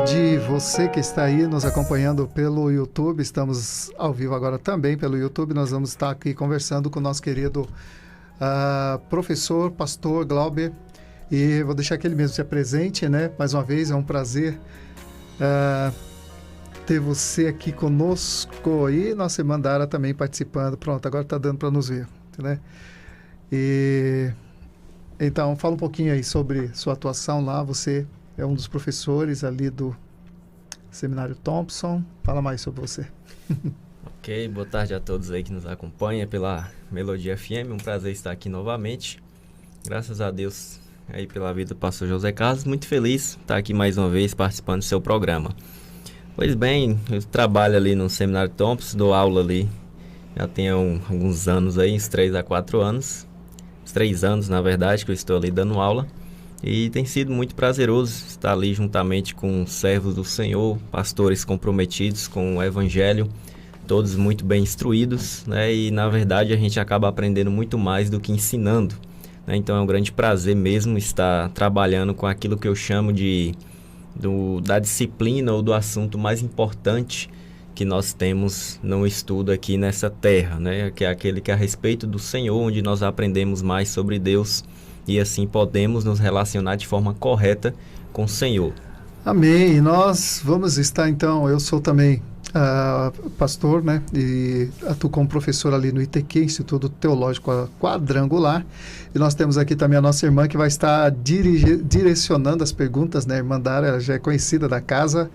tarde, você que está aí nos acompanhando pelo YouTube. Estamos ao vivo agora também pelo YouTube. Nós vamos estar aqui conversando com o nosso querido professor, pastor Glauber. E vou deixar que ele mesmo se apresente, né? Mais uma vez, é um prazer ter você aqui conosco. E nossa irmã Dara também participando. Pronto, agora está dando para nos ver, né? Então, fala um pouquinho aí sobre sua atuação lá. Você é um dos professores ali do Seminário Thompson. Fala mais sobre você. Ok, boa tarde a todos aí que nos acompanham pela Melodia FM. Um prazer estar aqui novamente. Graças a Deus aí pela vida do pastor José Carlos. Muito feliz estar aqui mais uma vez participando do seu programa. Pois bem, eu trabalho ali no Seminário Thompson, dou aula ali. Já tenho alguns anos aí, uns 3 a 4 anos. Uns 3 anos, na verdade, que eu estou ali dando aula. E tem sido muito prazeroso estar ali juntamente com servos do Senhor, pastores comprometidos com o Evangelho, todos muito bem instruídos, né? E na verdade a gente acaba aprendendo muito mais do que ensinando, né? Então é um grande prazer mesmo estar trabalhando com aquilo que eu chamo da disciplina ou do assunto mais importante que nós temos no estudo aqui nessa terra, né? Que é aquele que é a respeito do Senhor, onde nós aprendemos mais sobre Deus e assim podemos nos relacionar de forma correta com o Senhor. Amém. E nós vamos estar então, eu sou também pastor, né? E atuo como professor ali no ITQ, Instituto Teológico Quadrangular. E nós temos aqui também a nossa irmã que vai estar direcionando as perguntas, né? A irmã Dara, ela já é conhecida da casa,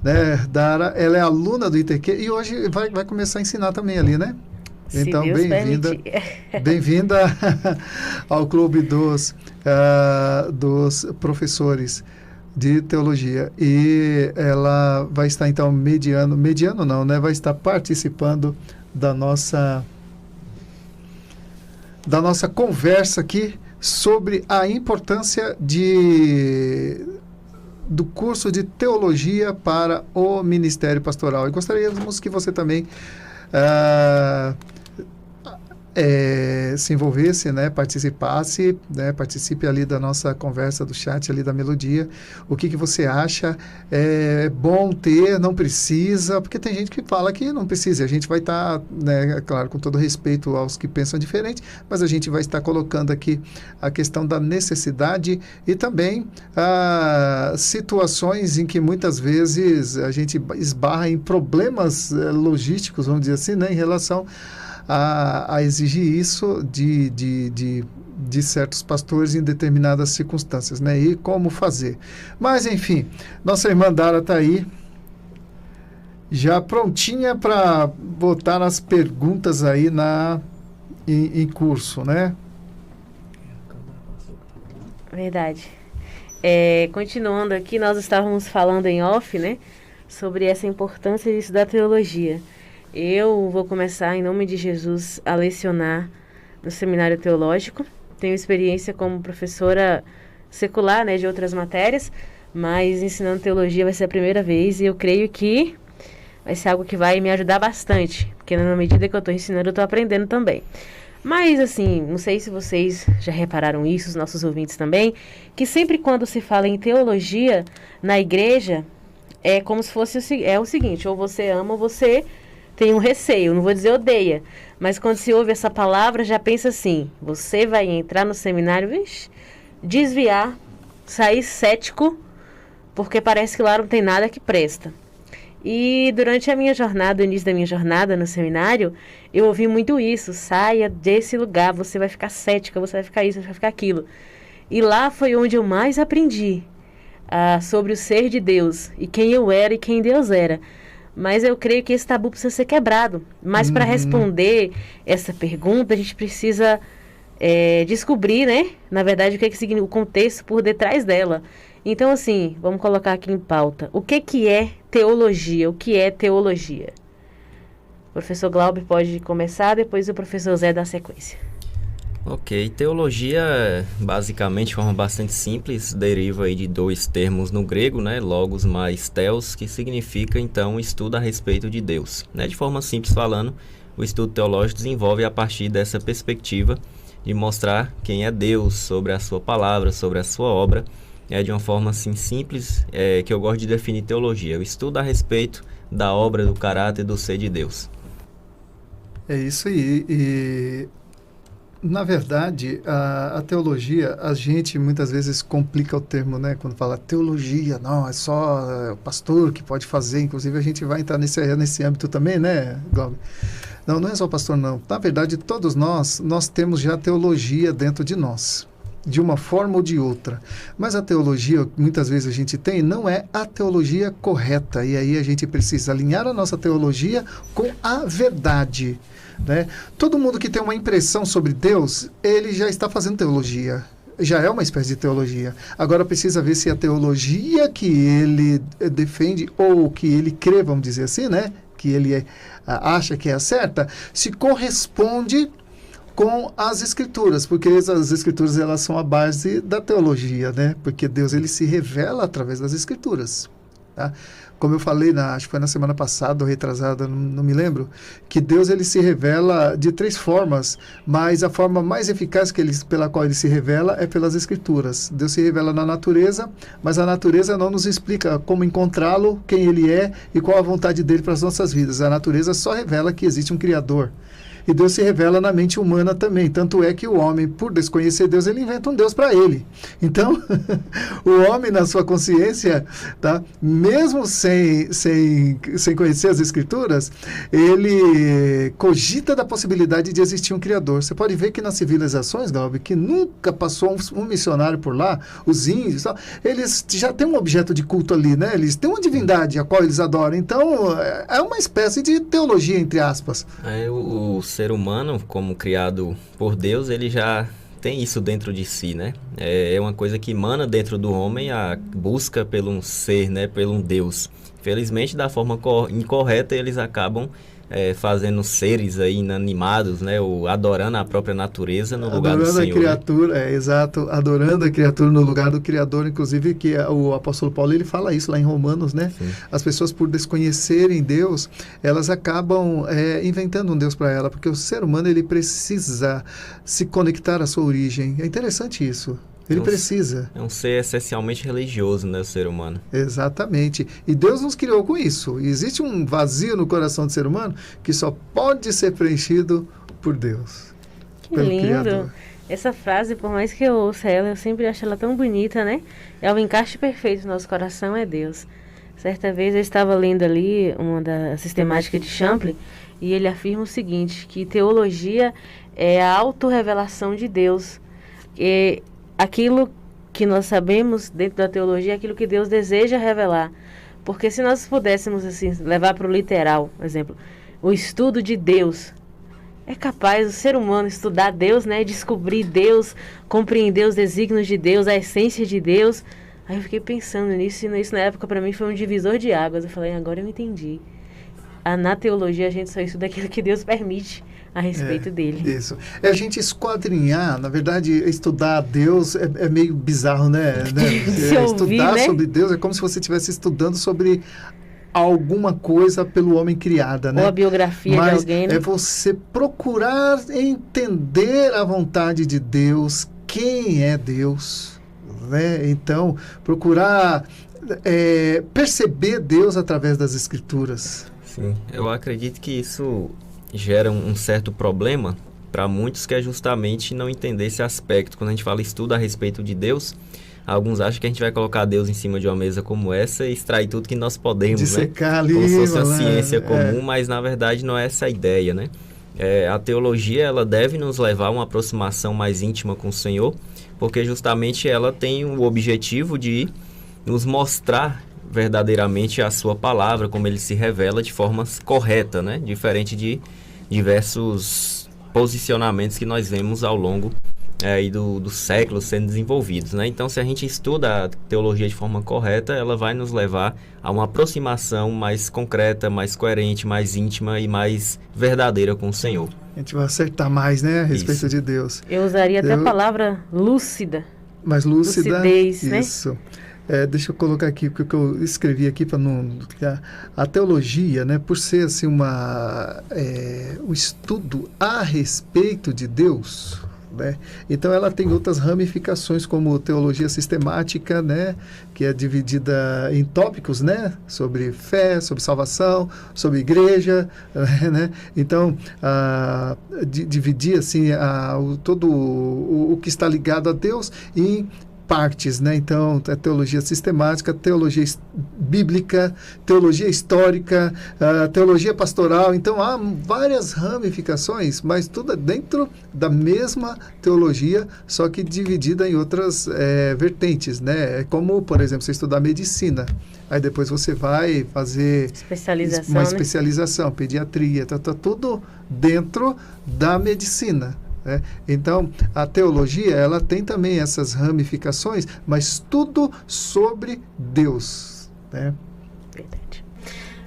né? Dara, ela é aluna do ITQ e hoje vai começar a ensinar também ali, né? Então, bem-vinda ao clube dos professores de teologia. E ela vai estar, então, mediano não, né? Vai estar participando da nossa conversa aqui sobre a importância do curso de teologia para o ministério pastoral. E gostaríamos que você também se envolvesse, né, participasse, né, participe ali da nossa conversa do chat ali da Melodia. O que você acha? É bom ter, não precisa? Porque tem gente que fala que não precisa. A gente vai estar, né, claro, com todo respeito aos que pensam diferente, mas a gente vai estar colocando aqui a questão da necessidade e também situações em que muitas vezes a gente esbarra em problemas logísticos, vamos dizer assim, né, em relação a exigir isso de certos pastores em determinadas circunstâncias, né? E como fazer. Mas, enfim, nossa irmã Dara está aí, já prontinha para botar as perguntas aí em curso, né? Verdade. Continuando aqui, nós estávamos falando em off, né? Sobre essa importância de estudar teologia. Eu vou começar, em nome de Jesus, a lecionar no Seminário Teológico. Tenho experiência como professora secular, né, de outras matérias, mas ensinando teologia vai ser a primeira vez e eu creio que vai ser algo que vai me ajudar bastante, porque na medida que eu estou ensinando, eu estou aprendendo também. Mas, assim, não sei se vocês já repararam isso, os nossos ouvintes também, que sempre quando se fala em teologia na igreja, é como se fosse o seguinte, ou você ama ou você tem um receio, não vou dizer odeia, mas quando se ouve essa palavra, já pensa assim, você vai entrar no seminário, desviar, sair cético, porque parece que lá não tem nada que presta. E durante a minha jornada, o início da minha jornada no seminário, eu ouvi muito isso, saia desse lugar, você vai ficar cética, você vai ficar isso, você vai ficar aquilo. E lá foi onde eu mais aprendi sobre o ser de Deus, e quem eu era e quem Deus era. Mas eu creio que esse tabu precisa ser quebrado. Mas para responder essa pergunta, a gente precisa descobrir, né? Na verdade, o que significa o contexto por detrás dela. Então, assim, vamos colocar aqui em pauta. O que é teologia? O que é teologia? O professor Glauber pode começar, depois o professor Zé dá sequência. Ok, teologia, basicamente, de forma bastante simples, deriva aí de 2 termos no grego, né, logos mais theos, que significa, então, estudo a respeito de Deus. Né? De forma simples falando, o estudo teológico desenvolve a partir dessa perspectiva de mostrar quem é Deus, sobre a sua palavra, sobre a sua obra, de uma forma assim simples, que eu gosto de definir teologia. Eu estudo a respeito da obra, do caráter e do ser de Deus. É isso aí. E na verdade, a teologia, a gente muitas vezes complica o termo, né? Quando fala teologia, não, é só o pastor que pode fazer. Inclusive, a gente vai entrar nesse âmbito também, né, Glauber? Não, não é só o pastor, não. Na verdade, todos nós temos já teologia dentro de nós, de uma forma ou de outra. Mas a teologia, muitas vezes a gente tem, não é a teologia correta. E aí a gente precisa alinhar a nossa teologia com a verdade, né? Todo mundo que tem uma impressão sobre Deus, ele já está fazendo teologia. Já é uma espécie de teologia. Agora precisa ver se a teologia que ele defende, ou que ele crê, vamos dizer assim, né? Que ele acha que é a certa, se corresponde com as escrituras, porque as escrituras, elas são a base da teologia, né? Porque Deus, ele se revela através das escrituras, tá? Como eu falei, acho que foi na semana passada ou retrasada, não me lembro, que Deus, ele se revela de 3 formas, mas a forma mais eficaz pela qual ele se revela é pelas escrituras. Deus se revela na natureza, mas a natureza não nos explica como encontrá-lo, quem ele é e qual a vontade dele para as nossas vidas. A natureza só revela que existe um Criador. E Deus se revela na mente humana também. Tanto é que o homem, por desconhecer Deus, ele inventa um Deus para ele. Então, o homem, na sua consciência, tá? Mesmo sem conhecer as Escrituras, ele cogita da possibilidade de existir um Criador. Você pode ver que nas civilizações, Glauber, que nunca passou um missionário por lá, os índios, eles já têm um objeto de culto ali, né? Eles têm uma divindade a qual eles adoram. Então, é uma espécie de teologia, entre aspas. O ser humano, como criado por Deus, ele já tem isso dentro de si, né? É uma coisa que emana dentro do homem a busca pelo um ser, né? Pelo um Deus. Felizmente, da forma incorreta, eles acabam fazendo seres aí inanimados, né? Ou adorando a própria natureza no lugar do Senhor. Adorando a criatura, né? Exato. Adorando a criatura no lugar do Criador. Inclusive, que o apóstolo Paulo, ele fala isso lá em Romanos, né? Sim. As pessoas, por desconhecerem Deus, elas acabam inventando um Deus para ela, porque o ser humano, ele precisa se conectar à sua origem. É interessante isso. Ele precisa. É um ser essencialmente religioso, né, o ser humano. Exatamente. E Deus nos criou com isso. E existe um vazio no coração do ser humano que só pode ser preenchido por Deus. Que lindo. Criador. Essa frase, por mais que eu ouça ela, eu sempre acho ela tão bonita, né? É o encaixe perfeito no nosso coração, é Deus. Certa vez eu estava lendo ali uma da sistemática de Champlin e ele afirma o seguinte, que teologia é a autorrevelação de Deus. E aquilo que nós sabemos dentro da teologia é aquilo que Deus deseja revelar. Porque se nós pudéssemos assim levar para o literal, por exemplo, o estudo de Deus, é capaz o ser humano estudar Deus, né, descobrir Deus, compreender os desígnios de Deus, a essência de Deus. Aí eu fiquei pensando nisso, e isso na época para mim foi um divisor de águas. Eu falei, agora eu entendi. Na teologia a gente só estuda aquilo que Deus permite a respeito dele. Isso. A gente esquadrinhar, na verdade, estudar Deus é meio bizarro, né? Estudar, né, sobre Deus é como se você estivesse estudando sobre alguma coisa pelo homem criada, né? Ou a biografia de alguém, né? É você procurar entender a vontade de Deus, quem é Deus, né? Então, procurar perceber Deus através das Escrituras. Sim, eu acredito que isso gera um certo problema para muitos, que é justamente não entender esse aspecto. Quando a gente fala estudo a respeito de Deus, alguns acham que a gente vai colocar Deus em cima de uma mesa como essa e extrair tudo que nós podemos, dissecar, né? Ali, como se fosse a ciência comum, mas na verdade não é essa a ideia, né? A teologia, ela deve nos levar a uma aproximação mais íntima com o Senhor, porque justamente ela tem o objetivo de nos mostrar verdadeiramente a sua palavra, como ele se revela de forma correta, né? Diferente de diversos posicionamentos que nós vemos ao longo dos séculos sendo desenvolvidos, né? Então, se a gente estuda a teologia de forma correta, ela vai nos levar a uma aproximação mais concreta, mais coerente, mais íntima e mais verdadeira com o Senhor. A gente vai acertar mais, né, a respeito de Deus. Eu usaria até a palavra lúcida. Mais lúcida. Lucidez, né? Isso. Deixa eu colocar aqui o que eu escrevi aqui para não... A teologia, né, por ser assim um estudo a respeito de Deus, né? Então ela tem outras ramificações como teologia sistemática, né? Que é dividida em tópicos, né? Sobre fé, sobre salvação, sobre igreja, né? Então dividir assim todo o que está ligado a Deus em partes, né? Então, teologia sistemática, teologia bíblica, teologia histórica, teologia pastoral. Então, há várias ramificações, mas tudo dentro da mesma teologia, só que dividida em outras vertentes, né? É como, por exemplo, você estudar medicina. Aí depois você vai fazer uma especialização, pediatria, tá tudo dentro da medicina. Então, a teologia, ela tem também essas ramificações, mas tudo sobre Deus, né? Verdade.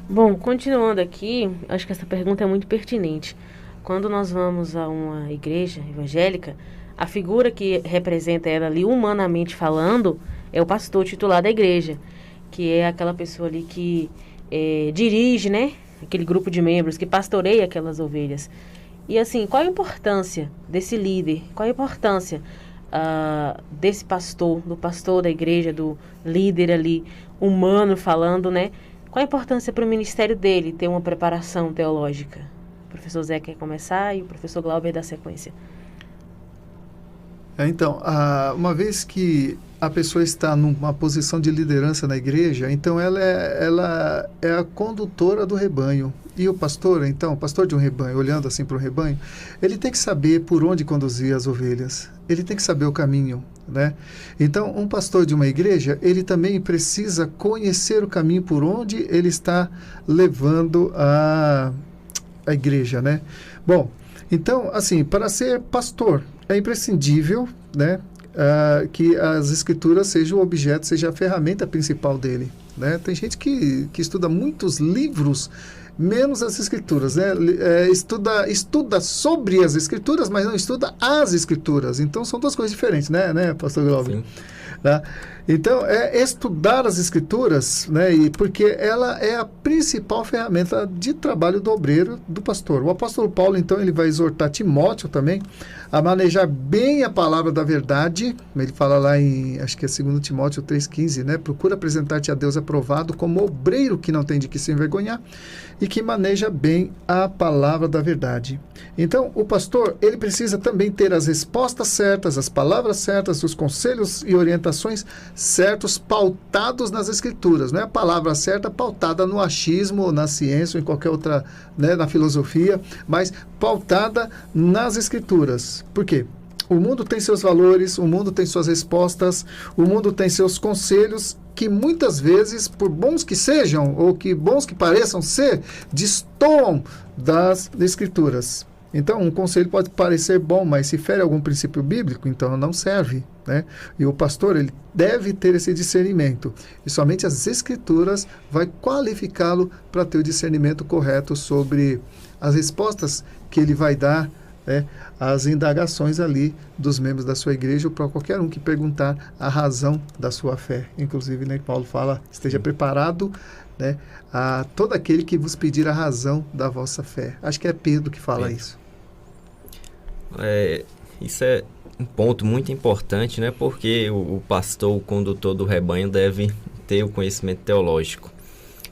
Bom, continuando aqui, acho que essa pergunta é muito pertinente. Quando nós vamos a uma igreja evangélica, a figura que representa ela ali, humanamente falando, é o pastor titular da igreja, que é aquela pessoa ali que dirige, né? Aquele grupo de membros que pastoreia aquelas ovelhas. E assim, qual a importância desse líder? Qual a importância desse pastor, do pastor da igreja, do líder ali, humano falando, né? Qual a importância para o ministério dele ter uma preparação teológica? O professor Zé quer começar e o professor Glauber dá sequência. Então, uma vez que a pessoa está numa posição de liderança na igreja, então ela é a condutora do rebanho. E o pastor, então, o pastor de um rebanho, olhando assim para o rebanho, ele tem que saber por onde conduzir as ovelhas. Ele tem que saber o caminho, né? Então, um pastor de uma igreja, ele também precisa conhecer o caminho por onde ele está levando a igreja, né? Bom, então, assim, para ser pastor, é imprescindível, né? Que as escrituras sejam o objeto, seja a ferramenta principal dele, né? Tem gente que estuda muitos livros, menos as escrituras, né? Estuda sobre as escrituras, mas não estuda as escrituras. Então, são duas coisas diferentes, né pastor Glauber? Sim. Tá? Então, estudar as escrituras, né? Porque ela é a principal ferramenta de trabalho do obreiro, do pastor. O apóstolo Paulo, então, ele vai exortar Timóteo também a manejar bem a palavra da verdade. Ele fala lá em, acho que é 2 Timóteo 3,15, né? Procura apresentar-te a Deus aprovado como obreiro que não tem de que se envergonhar e que maneja bem a palavra da verdade. Então, o pastor, ele precisa também ter as respostas certas, as palavras certas, os conselhos e orientações certos, pautados nas escrituras. Não é a palavra certa pautada no achismo, na ciência ou em qualquer outra, né, na filosofia, mas pautada nas escrituras. Por quê? O mundo tem seus valores, o mundo tem suas respostas, o mundo tem seus conselhos que muitas vezes, por bons que sejam ou que bons que pareçam ser, destoam das escrituras. Então, um conselho pode parecer bom, mas se fere algum princípio bíblico, então não serve, né? E o pastor, ele deve ter esse discernimento. E somente as escrituras vai qualificá-lo para ter o discernimento correto sobre as respostas que ele vai dar, né, às indagações ali dos membros da sua igreja ou para qualquer um que perguntar a razão da sua fé. Inclusive, né, Paulo fala, esteja preparado, né, a todo aquele que vos pedir a razão da vossa fé. Acho que é Pedro que fala isso. Isso é um ponto muito importante, né? Porque o pastor, o condutor do rebanho deve ter o conhecimento teológico.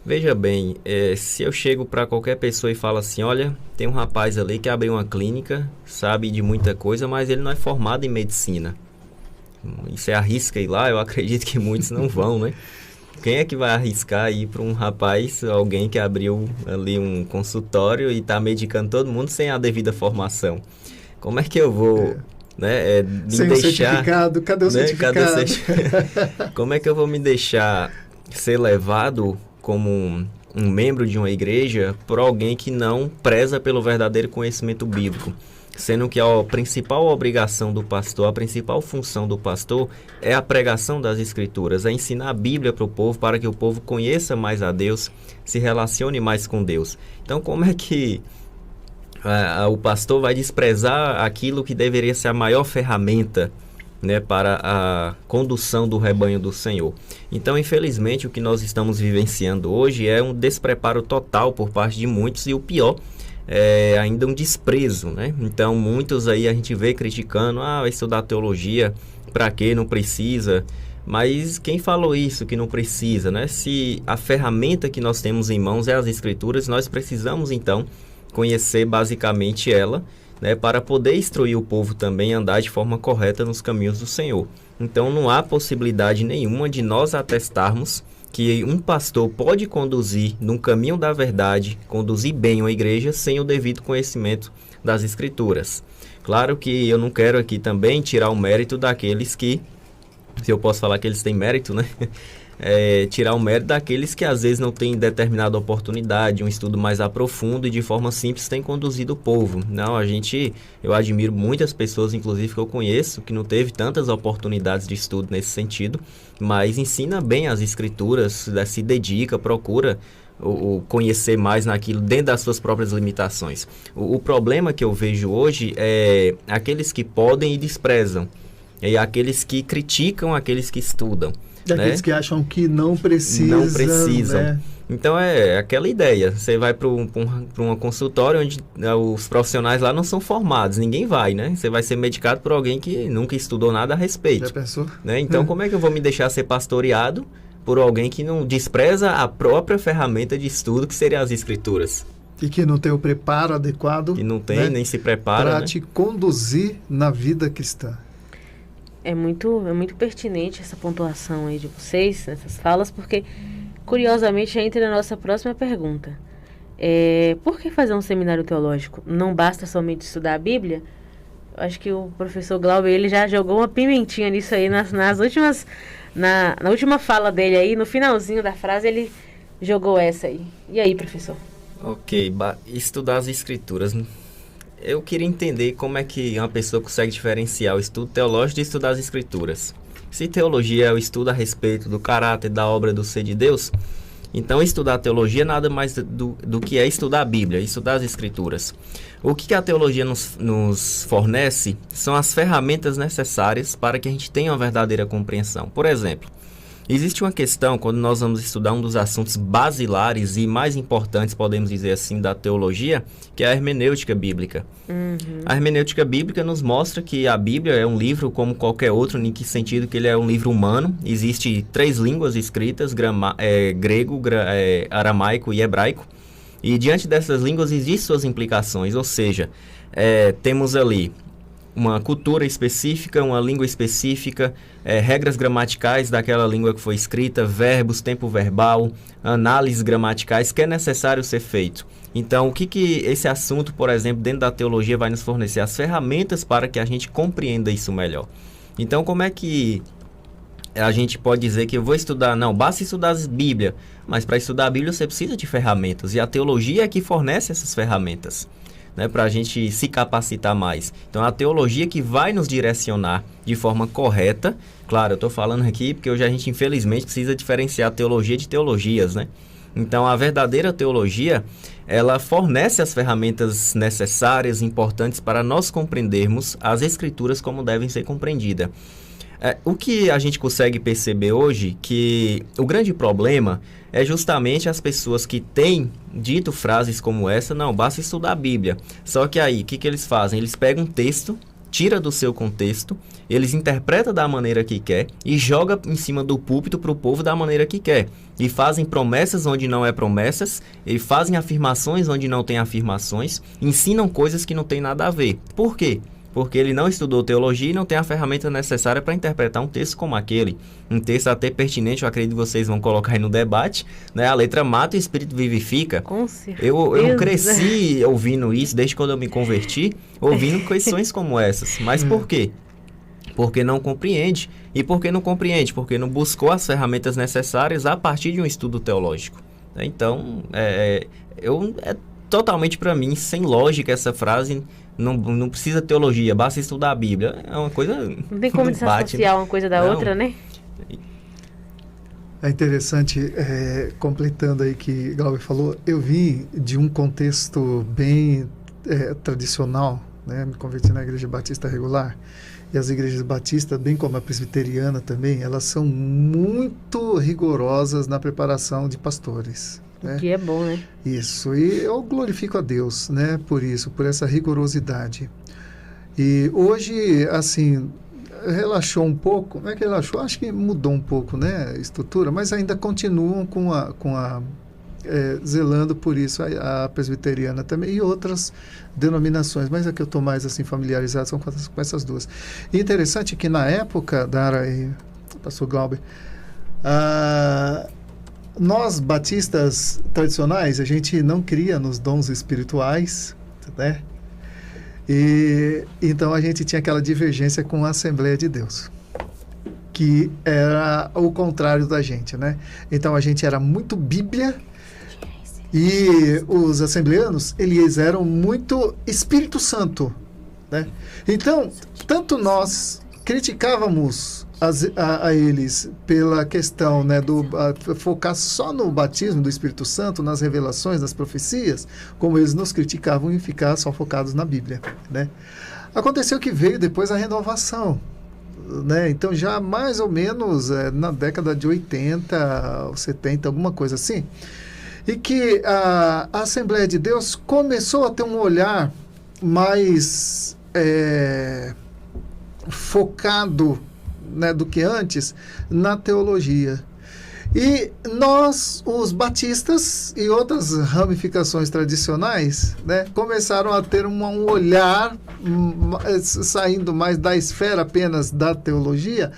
Veja bem, se eu chego para qualquer pessoa e falo assim, olha, tem um rapaz ali que abriu uma clínica, sabe de muita coisa, mas ele não é formado em medicina. E você arrisca ir lá? Eu acredito que muitos não vão, né? Quem é que vai arriscar ir para um rapaz, alguém que abriu ali um consultório e está medicando todo mundo sem a devida formação? Como é que eu vou, né, me sem deixar... o certificado, cadê o certificado? Como é que eu vou me deixar ser levado como um membro de uma igreja por alguém que não preza pelo verdadeiro conhecimento bíblico? Sendo que a principal obrigação do pastor, a principal função do pastor é a pregação das escrituras, é ensinar a Bíblia para o povo, para que o povo conheça mais a Deus, se relacione mais com Deus. Então, como é que o pastor vai desprezar aquilo que deveria ser a maior ferramenta, né, para a condução do rebanho do Senhor? Então, infelizmente, o que nós estamos vivenciando hoje é um despreparo total por parte de muitos, e o pior ainda um desprezo, né? Então, muitos aí a gente vê criticando, vai estudar teologia, para quê? Não precisa. Mas quem falou isso, que não precisa, né? Se a ferramenta que nós temos em mãos é as Escrituras, nós precisamos, então, conhecer basicamente ela, né? Para poder instruir o povo também a andar de forma correta nos caminhos do Senhor. Então, não há possibilidade nenhuma de nós atestarmos que um pastor pode conduzir num caminho da verdade, conduzir bem uma igreja sem o devido conhecimento das Escrituras. Claro que eu não quero aqui também tirar o mérito daqueles que, se eu posso falar que eles têm mérito, né? Tirar o mérito daqueles que às vezes não têm determinada oportunidade, um estudo mais aprofundo e de forma simples tem conduzido o povo. Não, eu admiro muitas pessoas, inclusive que eu conheço, que não teve tantas oportunidades de estudo nesse sentido, mas ensina bem as Escrituras, se dedica, procura o conhecer mais naquilo dentro das suas próprias limitações. O problema que eu vejo hoje é aqueles que podem e desprezam, e aqueles que criticam aqueles que estudam. E aqueles, né, que acham que não precisam. Não precisam. Né? Então é aquela ideia. Você vai para uma consultória onde os profissionais lá não são formados. Ninguém vai, né? Você vai ser medicado por alguém que nunca estudou nada a respeito. Já pensou? Né? Então como é que eu vou me deixar ser pastoreado por alguém que não despreza a própria ferramenta de estudo que seriam as Escrituras? E que não tem o preparo adequado. Que não tem, né, nem se prepara. Para te conduzir na vida cristã. É muito pertinente essa pontuação aí de vocês, essas falas, porque, curiosamente, já entra na nossa próxima pergunta. Por que fazer um seminário teológico? Não basta somente estudar a Bíblia? Eu acho que o professor Glauber, ele já jogou uma pimentinha nisso aí nas últimas... Na última fala dele aí, no finalzinho da frase, ele jogou essa aí. E aí, professor? Ok, estudar as Escrituras. Eu queria entender como é que uma pessoa consegue diferenciar o estudo teológico de estudar as Escrituras. Se teologia é o estudo a respeito do caráter, da obra do ser de Deus, então estudar teologia nada mais do que é estudar a Bíblia, estudar as Escrituras. O que a teologia nos fornece são as ferramentas necessárias para que a gente tenha uma verdadeira compreensão. Por exemplo, existe uma questão, quando nós vamos estudar um dos assuntos basilares e mais importantes, podemos dizer assim, da teologia, que é a hermenêutica bíblica. A hermenêutica bíblica nos mostra que a Bíblia é um livro como qualquer outro, em que sentido que ele é um livro humano. Existem 3 línguas escritas, grego, aramaico e hebraico. E diante dessas línguas existem suas implicações, ou seja, temos ali uma cultura específica, uma língua específica, regras gramaticais daquela língua que foi escrita, verbos, tempo verbal, análises gramaticais que é necessário ser feito. Então, o que esse assunto, por exemplo, dentro da teologia vai nos fornecer? As ferramentas para que a gente compreenda isso melhor. Então, como é que a gente pode dizer que eu vou estudar? Não, basta estudar a Bíblia, mas para estudar a Bíblia você precisa de ferramentas, e a teologia é que fornece essas ferramentas, né, para a gente se capacitar mais. Então, a teologia que vai nos direcionar de forma correta. Claro, eu estou falando aqui porque hoje a gente, infelizmente, precisa diferenciar teologia de teologias, né? Então, a verdadeira teologia, ela fornece as ferramentas necessárias, importantes para nós compreendermos as Escrituras como devem ser compreendidas. O que a gente consegue perceber hoje, que o grande problema é justamente as pessoas que têm dito frases como essa: não, basta estudar a Bíblia. Só que aí, o que eles fazem? Eles pegam um texto, tira do seu contexto, eles interpretam da maneira que quer e jogam em cima do púlpito para o povo da maneira que quer. E fazem promessas onde não é promessas, e fazem afirmações onde não tem afirmações, ensinam coisas que não tem nada a ver. Por quê? Porque ele não estudou teologia e não tem a ferramenta necessária para interpretar um texto como aquele. Um texto até pertinente, eu acredito que vocês vão colocar aí no debate, né? A letra mata e o espírito vivifica. Com certeza. Eu cresci ouvindo isso, desde quando eu me converti, ouvindo questões como essas. Mas por quê? Porque não compreende. E por que não compreende? Porque não buscou as ferramentas necessárias a partir de um estudo teológico. Então, totalmente para mim, sem lógica essa frase. Não precisa teologia, basta estudar a Bíblia. É uma coisa... Não tem como desassociar uma coisa da outra, né? É interessante, completando aí que Glauber falou, eu vim de um contexto bem tradicional, né? Me converti na Igreja Batista Regular. E as igrejas batistas, bem como a presbiteriana também, elas são muito rigorosas na preparação de pastores. Né? O que é bom, né? Isso, e eu glorifico a Deus, né, por isso, por essa rigorosidade. E hoje, assim, relaxou um pouco, não é que relaxou, acho que mudou um pouco, né, a estrutura, mas ainda continuam zelando por isso a presbiteriana também e outras denominações, mas a que eu estou mais assim familiarizado são com essas duas. E interessante que na época, Dara e pastor Glauber, nós batistas tradicionais, a gente não cria nos dons espirituais, né? E então a gente tinha aquela divergência com a Assembleia de Deus, que era o contrário da gente, né? Então a gente era muito Bíblia. E os assembleanos, eles eram muito Espírito Santo, né? Então, tanto nós criticávamos a eles pela questão, né, focar só no batismo do Espírito Santo, nas revelações, nas profecias, como eles nos criticavam em ficar só focados na Bíblia, né? Aconteceu que veio depois a renovação, né? Então, já mais ou menos na década de 80 ou 70, alguma coisa assim, e que a Assembleia de Deus começou a ter um olhar mais focado, né, do que antes na teologia. E nós, os batistas e outras ramificações tradicionais, né, começaram a ter um olhar saindo mais da esfera apenas da teologia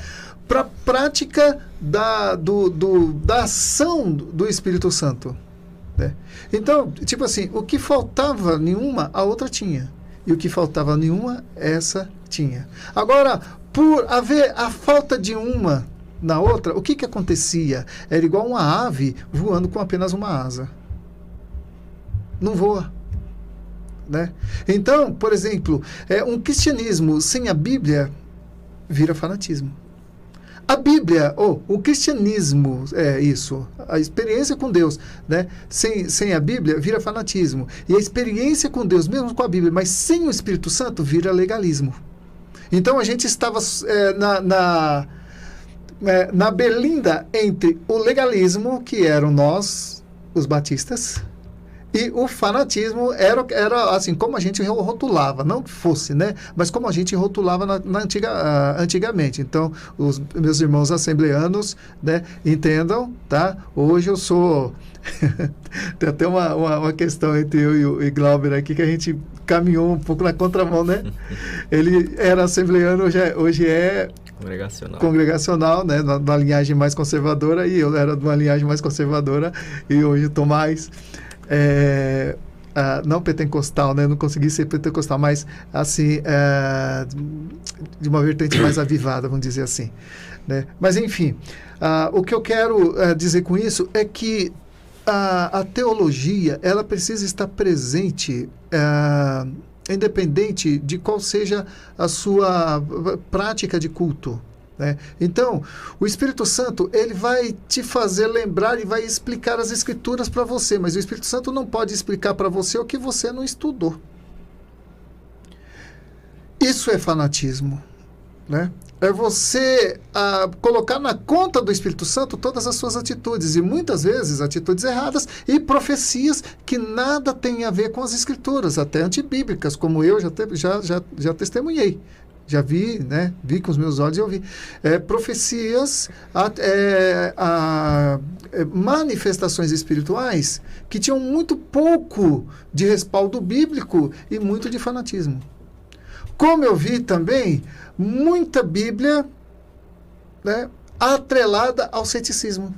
para a prática da ação do Espírito Santo. Né? Então, tipo assim, o que faltava nenhuma, a outra tinha. E o que faltava nenhuma, essa tinha. Agora, por haver a falta de uma na outra, o que acontecia? Era igual uma ave voando com apenas uma asa. Não voa. Né? Então, por exemplo, um cristianismo sem a Bíblia vira fanatismo. A Bíblia, o cristianismo, a experiência com Deus, né? Sem a Bíblia, vira fanatismo. E a experiência com Deus, mesmo com a Bíblia, mas sem o Espírito Santo, vira legalismo. Então, a gente estava na berlinda entre o legalismo, que eram nós, os batistas, e o fanatismo era assim, como a gente rotulava, não que fosse, né? Mas como a gente rotulava antigamente. Então, os meus irmãos assembleanos, né, entendam, tá? Hoje eu sou... Tem até uma questão entre eu e Glauber aqui, que a gente caminhou um pouco na contramão, né? Ele era assembleano, hoje é... Congregacional, né? Na linhagem mais conservadora, e eu era de uma linhagem mais conservadora, e hoje estou mais... não pentecostal, né? Não consegui ser pentecostal, mas assim, de uma vertente mais avivada, vamos dizer assim, né? Mas enfim, o que eu quero dizer com isso é que a teologia, ela precisa estar presente, independente de qual seja a sua prática de culto. Né? Então, o Espírito Santo, ele vai te fazer lembrar e vai explicar as Escrituras para você, mas o Espírito Santo não pode explicar para você o que você não estudou. Isso é fanatismo, né? É você colocar na conta do Espírito Santo todas as suas atitudes, e muitas vezes atitudes erradas e profecias que nada têm a ver com as Escrituras, até antibíblicas, como eu já testemunhei. Já vi, né? Vi com os meus olhos e eu vi. Profecias, manifestações espirituais que tinham muito pouco de respaldo bíblico e muito de fanatismo. Como eu vi também muita Bíblia, né, atrelada ao ceticismo.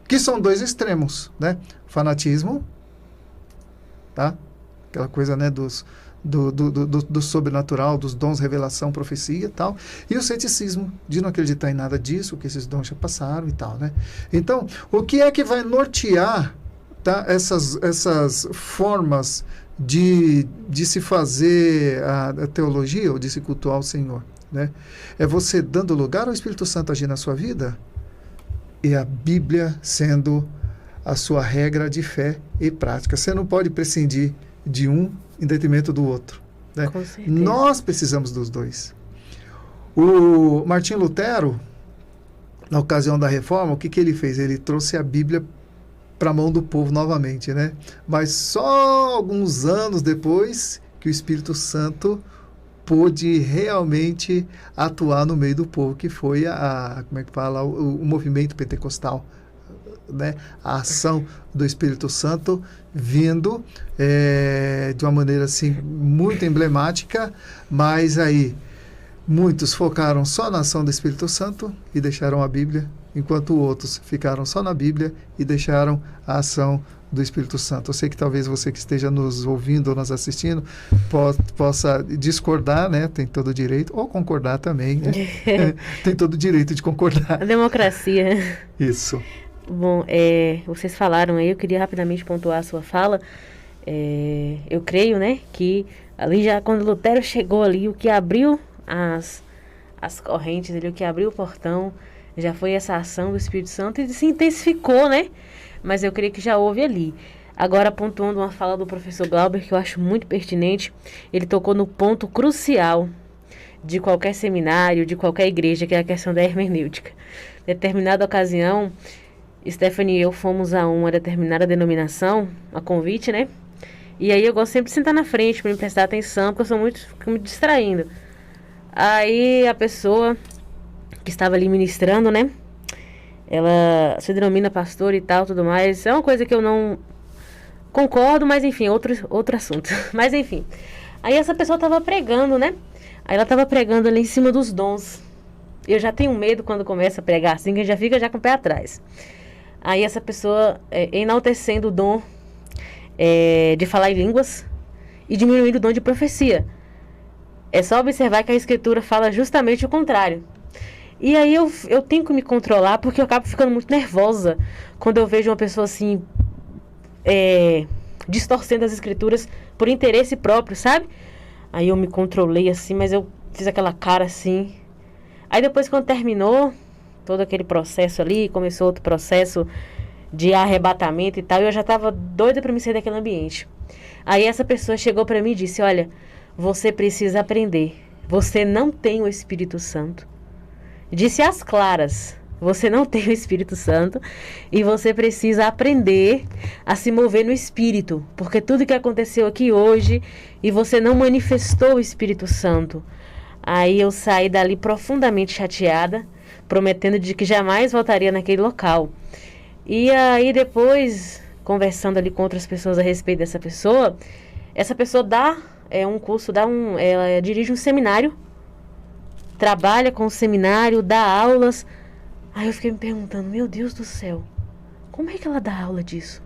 Que são dois extremos, né? Fanatismo, tá? Aquela coisa, né, do sobrenatural, dos dons, revelação, profecia e tal, e o ceticismo, de não acreditar em nada disso, que esses dons já passaram e tal, né? Então, o que é que vai nortear, tá, essas formas de se fazer a teologia, ou de se cultuar o Senhor, né? É você dando lugar ao Espírito Santo agir na sua vida, e a Bíblia sendo a sua regra de fé e prática. Você não pode prescindir de um em detrimento do outro, né? Com certeza. Nós precisamos dos dois. O Martinho Lutero, na ocasião da Reforma, o que ele fez? Ele trouxe a Bíblia para a mão do povo novamente, né? Mas só alguns anos depois que o Espírito Santo pôde realmente atuar no meio do povo, que foi como é que fala, o movimento pentecostal, né? A ação do Espírito Santo vindo de uma maneira assim muito emblemática, mas aí muitos focaram só na ação do Espírito Santo e deixaram a Bíblia, enquanto outros ficaram só na Bíblia e deixaram a ação do Espírito Santo. Eu sei que talvez você que esteja nos ouvindo ou nos assistindo possa discordar, né? Tem todo o direito, ou concordar também, né? Tem todo o direito de concordar. A democracia. Isso. Bom, vocês falaram aí, eu queria rapidamente pontuar a sua fala. Eu creio, né, que ali já quando Lutero chegou ali, o que abriu as correntes, ali, o que abriu o portão, já foi essa ação do Espírito Santo e se intensificou, né? Mas eu creio que já houve ali. Agora, pontuando uma fala do professor Glauber, que eu acho muito pertinente, ele tocou no ponto crucial de qualquer seminário, de qualquer igreja, que é a questão da hermenêutica. Determinada ocasião, Stephanie e eu fomos a uma determinada denominação, a convite, né? E aí eu gosto sempre de sentar na frente para me prestar atenção, porque eu fico me distraindo. Aí a pessoa que estava ali ministrando, né? Ela se denomina pastor e tal, tudo mais. É uma coisa que eu não concordo, mas enfim, outro assunto. Mas enfim. Aí essa pessoa estava pregando, né? Aí ela estava pregando ali em cima dos dons. Eu já tenho medo quando começa a pregar assim, que já fica com o pé atrás. Aí essa pessoa enaltecendo o dom de falar em línguas e diminuindo o dom de profecia. É só observar que a Escritura fala justamente o contrário. E aí eu tenho que me controlar, porque eu acabo ficando muito nervosa quando eu vejo uma pessoa assim, distorcendo as Escrituras por interesse próprio, sabe? Aí eu me controlei assim, mas eu fiz aquela cara assim. Aí depois, quando terminou todo aquele processo ali, começou outro processo de arrebatamento e tal, eu já estava doida para me sair daquele ambiente. Aí essa pessoa chegou para mim e disse: olha, você precisa aprender. Você não tem o Espírito Santo. Disse às claras: você não tem o Espírito Santo e você precisa aprender a se mover no Espírito, porque tudo que aconteceu aqui hoje e você não manifestou o Espírito Santo. Aí eu saí dali profundamente chateada, prometendo de que jamais voltaria naquele local. E aí depois, conversando ali com outras pessoas a respeito dessa pessoa, essa pessoa dá um curso, ela dirige um seminário, trabalha com o seminário, dá aulas. Aí eu fiquei me perguntando: meu Deus do céu, como é que ela dá aula disso?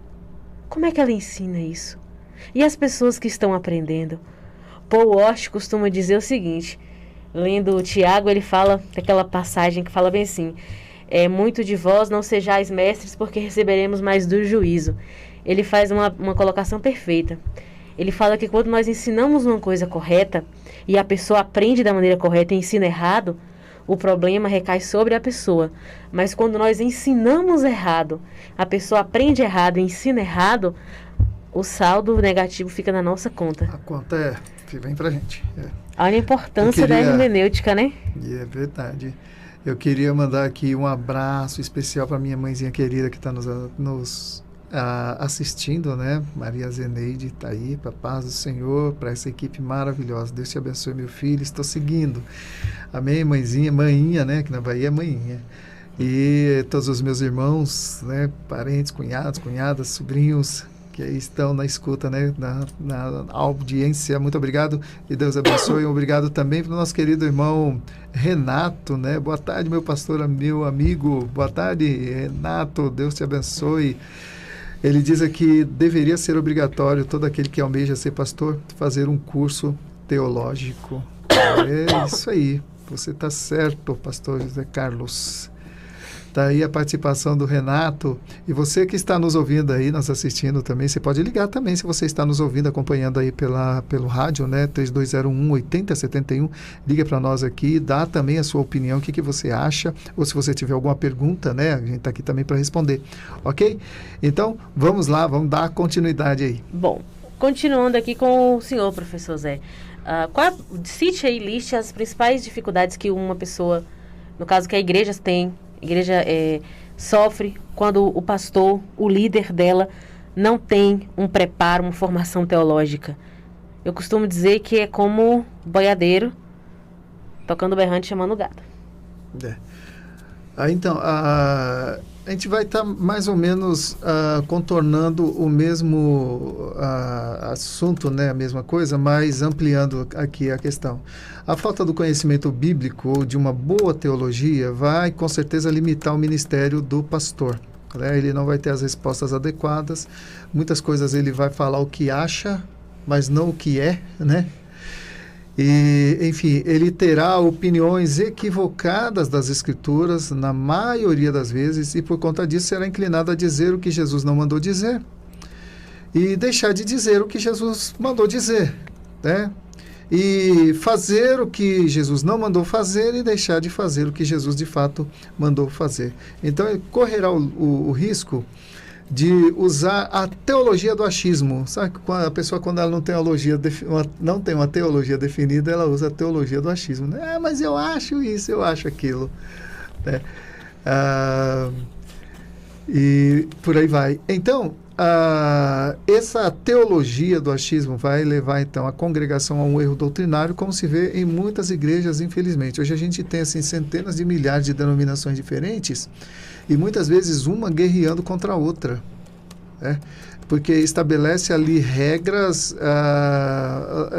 Como é que ela ensina isso? E as pessoas que estão aprendendo? Paul Walsh costuma dizer o seguinte, lendo o Tiago, ele fala daquela passagem que fala bem assim: muito de vós não sejais mestres, porque receberemos mais do juízo. Ele faz uma colocação perfeita. Ele fala que quando nós ensinamos uma coisa correta e a pessoa aprende da maneira correta e ensina errado, o problema recai sobre a pessoa. Mas quando nós ensinamos errado, a pessoa aprende errado e ensina errado, o saldo negativo fica na nossa conta. A conta vem pra gente. Olha a importância da hermenêutica, né? E é verdade. Eu queria mandar aqui um abraço especial para minha mãezinha querida que está nos assistindo, né? Maria Zeneide está aí, para a paz do Senhor, para essa equipe maravilhosa. Deus te abençoe, meu filho. Estou seguindo. Amém, mãezinha, maninha, né? Que na Bahia é maninha. E todos os meus irmãos, né? Parentes, cunhados, cunhadas, sobrinhos que estão na escuta, né? Na audiência. Muito obrigado e Deus abençoe. Obrigado também para o nosso querido irmão Renato, né? Boa tarde, meu pastor, meu amigo. Boa tarde, Renato. Deus te abençoe. Ele diz aqui: deveria ser obrigatório todo aquele que almeja ser pastor fazer um curso teológico. É isso aí. Você está certo, pastor José Carlos. Está aí a participação do Renato. E você que está nos ouvindo aí, nos assistindo também, você pode ligar também se você está nos ouvindo, acompanhando aí pelo rádio, né? 3201-8071. Liga para nós aqui, dá também a sua opinião, o que você acha, ou se você tiver alguma pergunta, né? A gente está aqui também para responder, ok? Então, vamos lá, vamos dar continuidade aí. Bom, continuando aqui com o senhor, professor Zé. Cite aí, liste as principais dificuldades que uma pessoa, no caso que a igreja tem, sofre quando o pastor, o líder dela, não tem um preparo, uma formação teológica. Eu costumo dizer que é como boiadeiro tocando berrante e chamando o gado. Então, a gente vai estar mais ou menos contornando o mesmo assunto, né, a mesma coisa, mas ampliando aqui a questão. A falta do conhecimento bíblico ou de uma boa teologia vai, com certeza, limitar o ministério do pastor. Né? Ele não vai ter as respostas adequadas. Muitas coisas ele vai falar o que acha, mas não o que é, né? E, enfim, ele terá opiniões equivocadas das Escrituras, na maioria das vezes, e por conta disso será inclinado a dizer o que Jesus não mandou dizer e deixar de dizer o que Jesus mandou dizer, né? E fazer o que Jesus não mandou fazer e deixar de fazer o que Jesus de fato mandou fazer. Então, ele correrá o risco de usar a teologia do achismo. Sabe que a pessoa, quando ela não tem uma teologia definida, ela usa a teologia do achismo. Né? Mas eu acho isso, eu acho aquilo. Né? E por aí vai. Então, essa teologia do achismo vai levar, então, a congregação a um erro doutrinário, como se vê em muitas igrejas, infelizmente. Hoje a gente tem, assim, centenas de milhares de denominações diferentes, e muitas vezes uma guerreando contra a outra, né? Porque estabelece ali regras,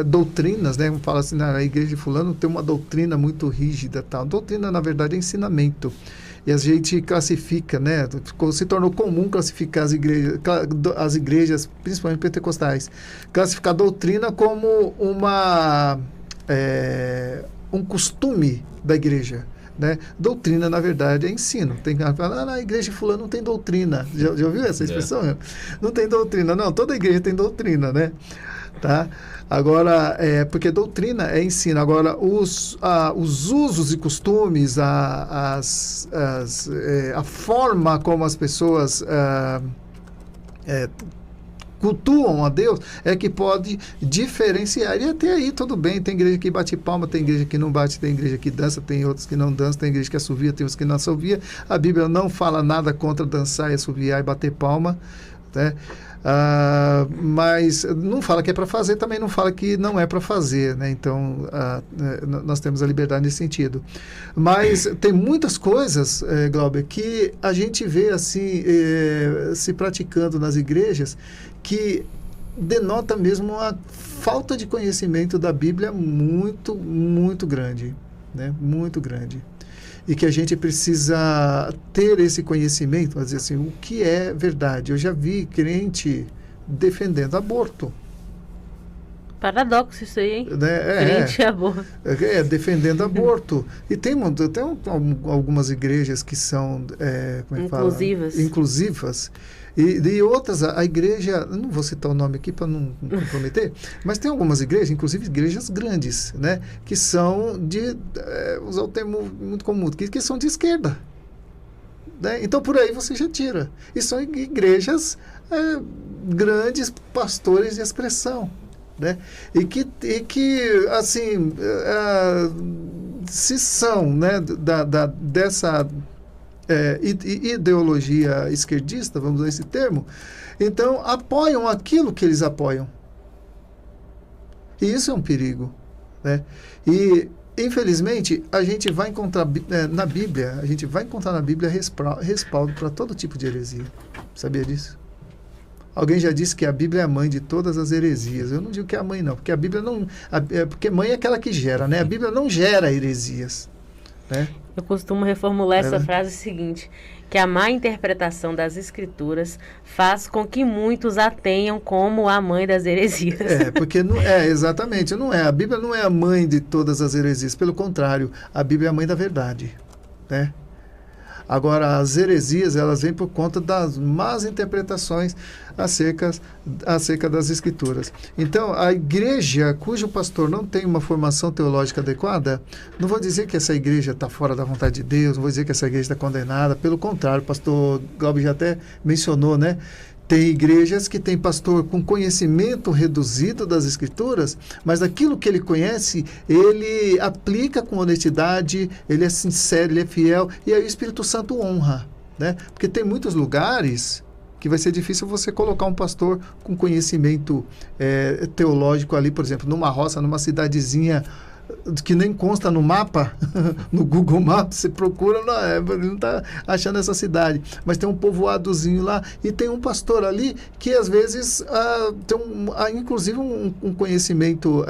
doutrinas, né? Fala assim, na igreja de fulano tem uma doutrina muito rígida, tal. Doutrina, na verdade, é ensinamento. E a gente classifica, né? Se tornou comum classificar as igrejas, principalmente pentecostais, classificar a doutrina como um costume da igreja. Né? Doutrina, na verdade, é ensino. Tem que falar, na igreja de fulano não tem doutrina. Já ouviu essa expressão? Não tem doutrina. Não, toda igreja tem doutrina, né? Tá? Agora, porque doutrina é ensino. Agora, os usos e costumes, a forma como as pessoas cultuam a Deus, é que pode diferenciar. E até aí tudo bem, tem igreja que bate palma, tem igreja que não bate, tem igreja que dança, tem outros que não dançam, tem igreja que assovia, tem outros que não assovia. A Bíblia não fala nada contra dançar e assoviar e bater palma, né? Mas não fala que é para fazer, também não fala que não é para fazer, né? Então nós temos a liberdade nesse sentido. Mas tem muitas coisas, Glauber, que a gente vê assim se praticando nas igrejas, que denota mesmo uma falta de conhecimento da Bíblia muito, muito grande, né? Muito grande. E que a gente precisa ter esse conhecimento, para dizer assim, o que é verdade. Eu já vi crente defendendo aborto. Paradoxo isso aí, hein? Né? Crente aborto. Defendendo aborto. E tem algumas igrejas que são inclusivas. E outras, a igreja, não vou citar o nome aqui para não comprometer, mas tem algumas igrejas, inclusive igrejas grandes, né, que são usar o termo muito comum, que são de esquerda. Né? Então, por aí você já tira. E são igrejas grandes, pastores de expressão. Né? E que assim, se são, né, dessa ideologia esquerdista, vamos usar esse termo, então apoiam aquilo que eles apoiam. E isso é um perigo. Né? E, infelizmente, a gente vai encontrar na Bíblia, respaldo para todo tipo de heresia. Sabia disso? Alguém já disse que a Bíblia é a mãe de todas as heresias. Eu não digo que é a mãe, não, porque a Bíblia não... porque mãe é aquela que gera, né? A Bíblia não gera heresias. Né? Eu costumo reformular essa frase seguinte, que a má interpretação das Escrituras faz com que muitos a tenham como a mãe das heresias. Porque não exatamente, não é. A Bíblia não é a mãe de todas as heresias, pelo contrário, a Bíblia é a mãe da verdade, né? Agora, as heresias, elas vêm por conta das más interpretações acerca das Escrituras. Então, a igreja cujo pastor não tem uma formação teológica adequada, não vou dizer que essa igreja está fora da vontade de Deus, não vou dizer que essa igreja está condenada, pelo contrário, o pastor Glauber já até mencionou, né? Tem igrejas que tem pastor com conhecimento reduzido das Escrituras, mas aquilo que ele conhece, ele aplica com honestidade, ele é sincero, ele é fiel, e aí o Espírito Santo honra. né? Porque tem muitos lugares que vai ser difícil você colocar um pastor com conhecimento teológico ali, por exemplo, numa roça, numa cidadezinha que nem consta no mapa, no Google Maps, você procura, ele não está achando essa cidade, mas tem um povoadozinho lá e tem um pastor ali que às vezes tem inclusive um conhecimento,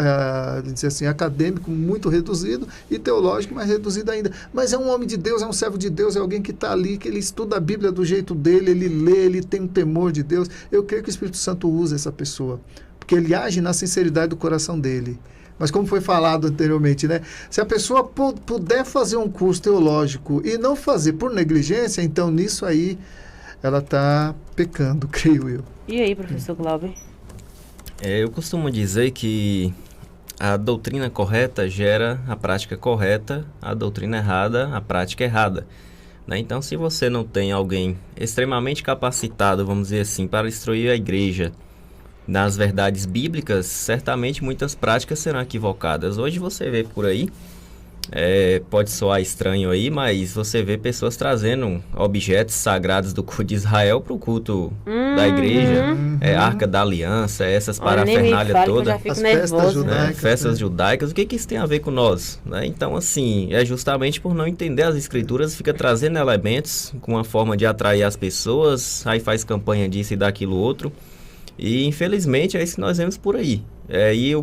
dizer assim, acadêmico muito reduzido e teológico mais reduzido ainda, mas é um homem de Deus, é um servo de Deus, é alguém que está ali, que ele estuda a Bíblia do jeito dele, ele lê, ele tem um temor de Deus. Eu creio que o Espírito Santo usa essa pessoa, porque ele age na sinceridade do coração dele. Mas como foi falado anteriormente, né? Se a pessoa puder fazer um curso teológico e não fazer por negligência, então nisso aí ela está pecando, creio eu. E aí, professor Glauber? Eu costumo dizer que a doutrina correta gera a prática correta, a doutrina errada, a prática errada. Né? Então, se você não tem alguém extremamente capacitado, vamos dizer assim, para instruir a igreja nas verdades bíblicas, certamente muitas práticas serão equivocadas. Hoje você vê por aí, pode soar estranho aí, mas você vê pessoas trazendo objetos sagrados do culto de Israel para o culto da igreja, Arca da Aliança, essas parafernália toda, as festas judaicas, festas judaicas. O que isso tem a ver com nós? Né? Então, assim, é justamente por não entender as escrituras, fica trazendo elementos com uma forma de atrair as pessoas, aí faz campanha disso e daquilo outro. E, infelizmente, é isso que nós vemos por aí. E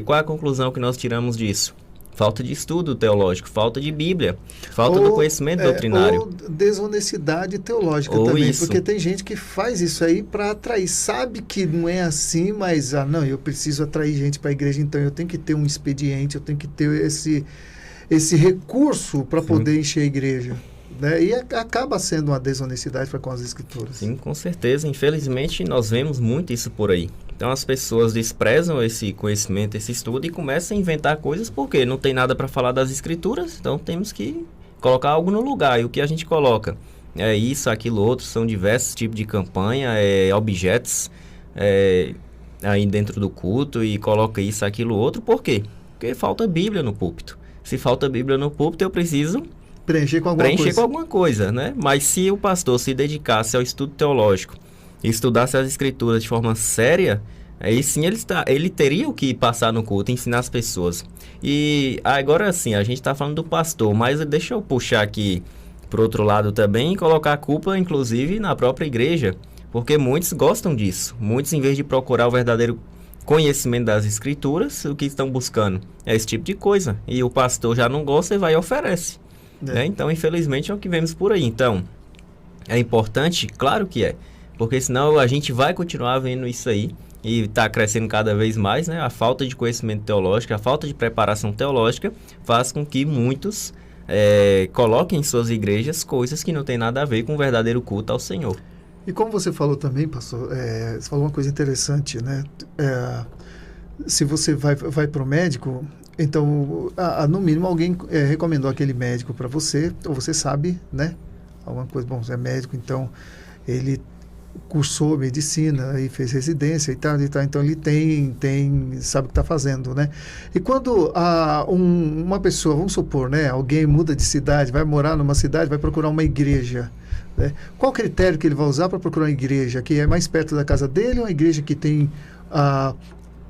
qual é a conclusão que nós tiramos disso? Falta de estudo teológico, falta de Bíblia, falta do conhecimento doutrinário. Ou desonestidade teológica também, porque tem gente que faz isso aí para atrair. Sabe que não é assim, mas, eu preciso atrair gente para a igreja, então eu tenho que ter um expediente, eu tenho que ter esse recurso para poder encher a igreja. Né? E acaba sendo uma desonestidade para com as escrituras. Sim, com certeza. Infelizmente, nós vemos muito isso por aí. Então, as pessoas desprezam esse conhecimento, esse estudo e começam a inventar coisas porque não tem nada para falar das escrituras, então temos que colocar algo no lugar. E o que a gente coloca? É isso, aquilo, outro, são diversos tipos de campanha, objetos aí dentro do culto e coloca isso, aquilo, outro. Por quê? Porque falta Bíblia no púlpito. Se falta Bíblia no púlpito, eu preciso preencher com alguma coisa, né? Mas se o pastor se dedicasse ao estudo teológico e estudasse as escrituras de forma séria, aí sim ele teria o que passar no culto, ensinar as pessoas. E agora sim, a gente está falando do pastor, mas deixa eu puxar aqui para o outro lado também e colocar a culpa, inclusive, na própria igreja, porque muitos gostam disso. Muitos, em vez de procurar o verdadeiro conhecimento das escrituras, o que estão buscando é esse tipo de coisa. E o pastor já não gosta e vai e oferece. Né? Então, infelizmente, é o que vemos por aí. Então, é importante? Claro que é. Porque senão a gente vai continuar vendo isso aí e está crescendo cada vez mais, né? A falta de conhecimento teológico, a falta de preparação teológica faz com que muitos coloquem em suas igrejas coisas que não tem nada a ver com o verdadeiro culto ao Senhor. E como você falou também, pastor, você falou uma coisa interessante, né? Se você vai para o médico, então, no mínimo, alguém recomendou aquele médico para você, ou você sabe, né? Alguma coisa, bom, você é médico, então ele cursou medicina e fez residência e tal, então ele sabe o que está fazendo, né? E quando uma pessoa, vamos supor, né? Alguém muda de cidade, vai morar numa cidade, vai procurar uma igreja, né? Qual o critério que ele vai usar para procurar uma igreja? Que é mais perto da casa dele ou uma igreja que tem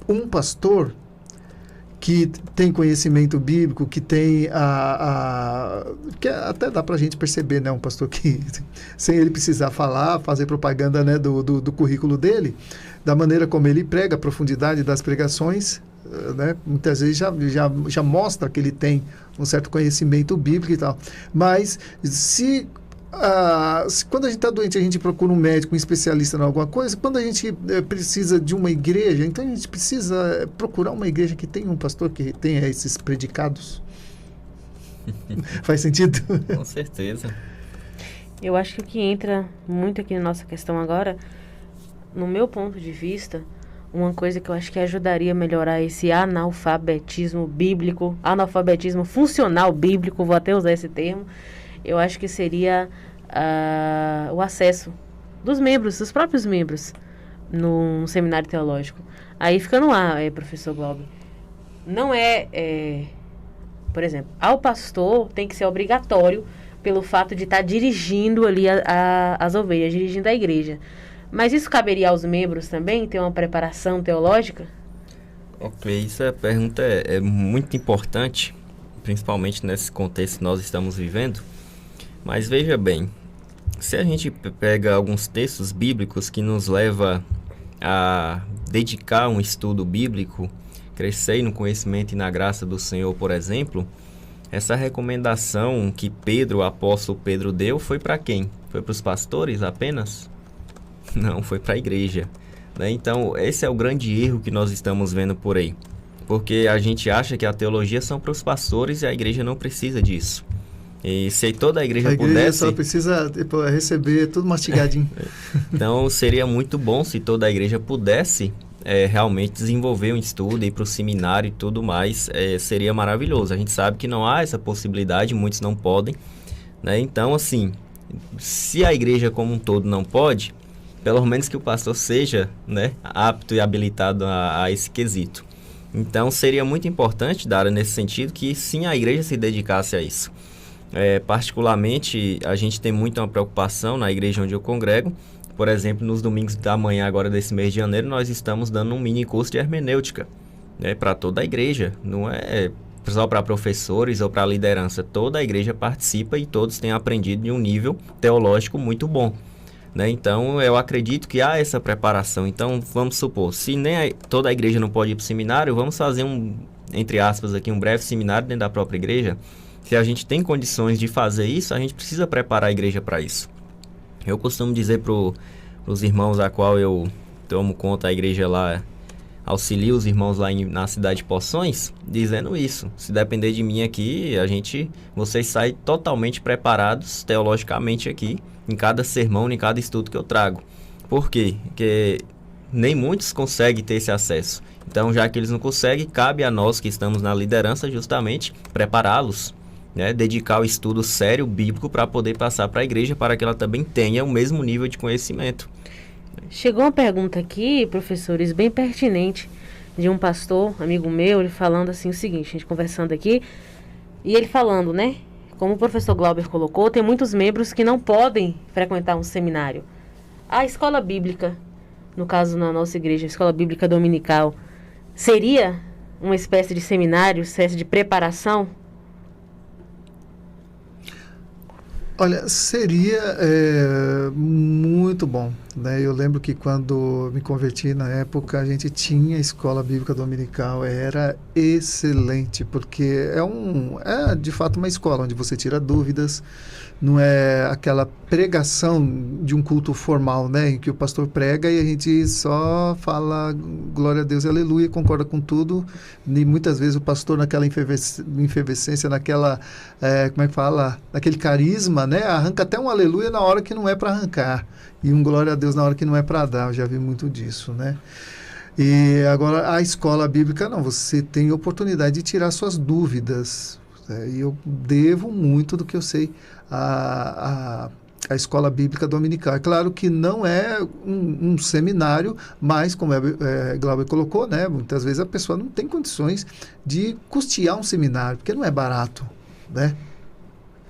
um pastor que tem conhecimento bíblico, que tem que até dá para a gente perceber, né? Um pastor que, sem ele precisar fazer propaganda, né, do currículo dele, da maneira como ele prega, a profundidade das pregações, né? Muitas vezes já mostra que ele tem um certo conhecimento bíblico e tal. Mas quando a gente está doente, a gente procura um médico, um especialista em alguma coisa. Quando a gente precisa de uma igreja, então a gente precisa procurar uma igreja que tenha um pastor que tenha esses predicados. Faz sentido? Com certeza. Eu acho que o que entra muito aqui na nossa questão agora, no meu ponto de vista, uma coisa que eu acho que ajudaria a melhorar esse analfabetismo bíblico, analfabetismo funcional bíblico, vou até usar esse termo, eu acho que seria o acesso dos próprios membros, num seminário teológico. Aí fica no ar, professor Glauber. Não por exemplo, ao pastor tem que ser obrigatório pelo fato de estar dirigindo ali as ovelhas, dirigindo a igreja. Mas isso caberia aos membros também, ter uma preparação teológica? Ok, essa pergunta é muito importante, principalmente nesse contexto que nós estamos vivendo. Mas veja bem, se a gente pega alguns textos bíblicos que nos leva a dedicar um estudo bíblico, crescer no conhecimento e na graça do Senhor, por exemplo, essa recomendação que Pedro, o apóstolo Pedro, deu foi para quem? Foi para os pastores apenas? Não, foi para a igreja, né? Então, esse é o grande erro que nós estamos vendo por aí. Porque a gente acha que a teologia são para os pastores e a igreja não precisa disso. E se toda a igreja pudesse... só precisa receber tudo mastigadinho. Então, seria muito bom se toda a igreja pudesse realmente desenvolver um estudo, ir para o seminário e tudo mais. Seria maravilhoso. A gente sabe que não há essa possibilidade, muitos não podem, né? Então, assim, se a igreja como um todo não pode, pelo menos que o pastor seja, né, apto e habilitado a esse quesito. Então, seria muito importante, Dara, nesse sentido, que sim, a igreja se dedicasse a isso. Particularmente, a gente tem muito uma preocupação na igreja onde eu congrego. Por exemplo, nos domingos da manhã agora desse mês de janeiro, nós estamos dando um mini curso de hermenêutica, né, para toda a igreja. Não é só para professores ou para liderança. Toda a igreja participa e todos têm aprendido de um nível teológico muito bom, né? Então, eu acredito que há essa preparação. Então, vamos supor, se nem toda a igreja não pode ir para o seminário, vamos fazer entre aspas, aqui, um breve seminário dentro da própria igreja. Se a gente tem condições de fazer isso, a gente precisa preparar a igreja para isso. Eu costumo dizer para os irmãos a qual eu tomo conta, a igreja lá, auxilio os irmãos lá na cidade de Poções, dizendo isso. Se depender de mim aqui, vocês saem totalmente preparados teologicamente aqui, em cada sermão, em cada estudo que eu trago. Por quê? Porque nem muitos conseguem ter esse acesso. Então, já que eles não conseguem, cabe a nós que estamos na liderança justamente prepará-los, né? Dedicar o estudo sério bíblico para poder passar para a igreja, para que ela também tenha o mesmo nível de conhecimento. Chegou uma pergunta aqui, professores, bem pertinente, de um pastor, amigo meu, ele falando assim o seguinte, a gente conversando aqui, e ele falando, né? Como o professor Glauber colocou, tem muitos membros que não podem frequentar um seminário. A escola bíblica, no caso na nossa igreja, a escola bíblica dominical, seria uma espécie de seminário, espécie de preparação? Olha, seria muito bom, né? Eu lembro que quando me converti na época, a gente tinha escola bíblica dominical, era excelente, porque é de fato uma escola onde você tira dúvidas, não é aquela pregação de um culto formal, né? Em que o pastor prega e a gente só fala glória a Deus e aleluia, concorda com tudo, e muitas vezes o pastor naquela efervescência, naquela, como é que fala? Naquele carisma, né? Arranca até um aleluia na hora que não é para arrancar e um glória a Deus na hora que não é para dar. Eu já vi muito disso, né? E agora a escola bíblica não, você tem oportunidade de tirar suas dúvidas, né? E eu devo muito do que eu sei a escola bíblica dominical. É claro que não é um seminário, mas como Glauber colocou, né? Muitas vezes a pessoa não tem condições de custear um seminário, porque não é barato, né?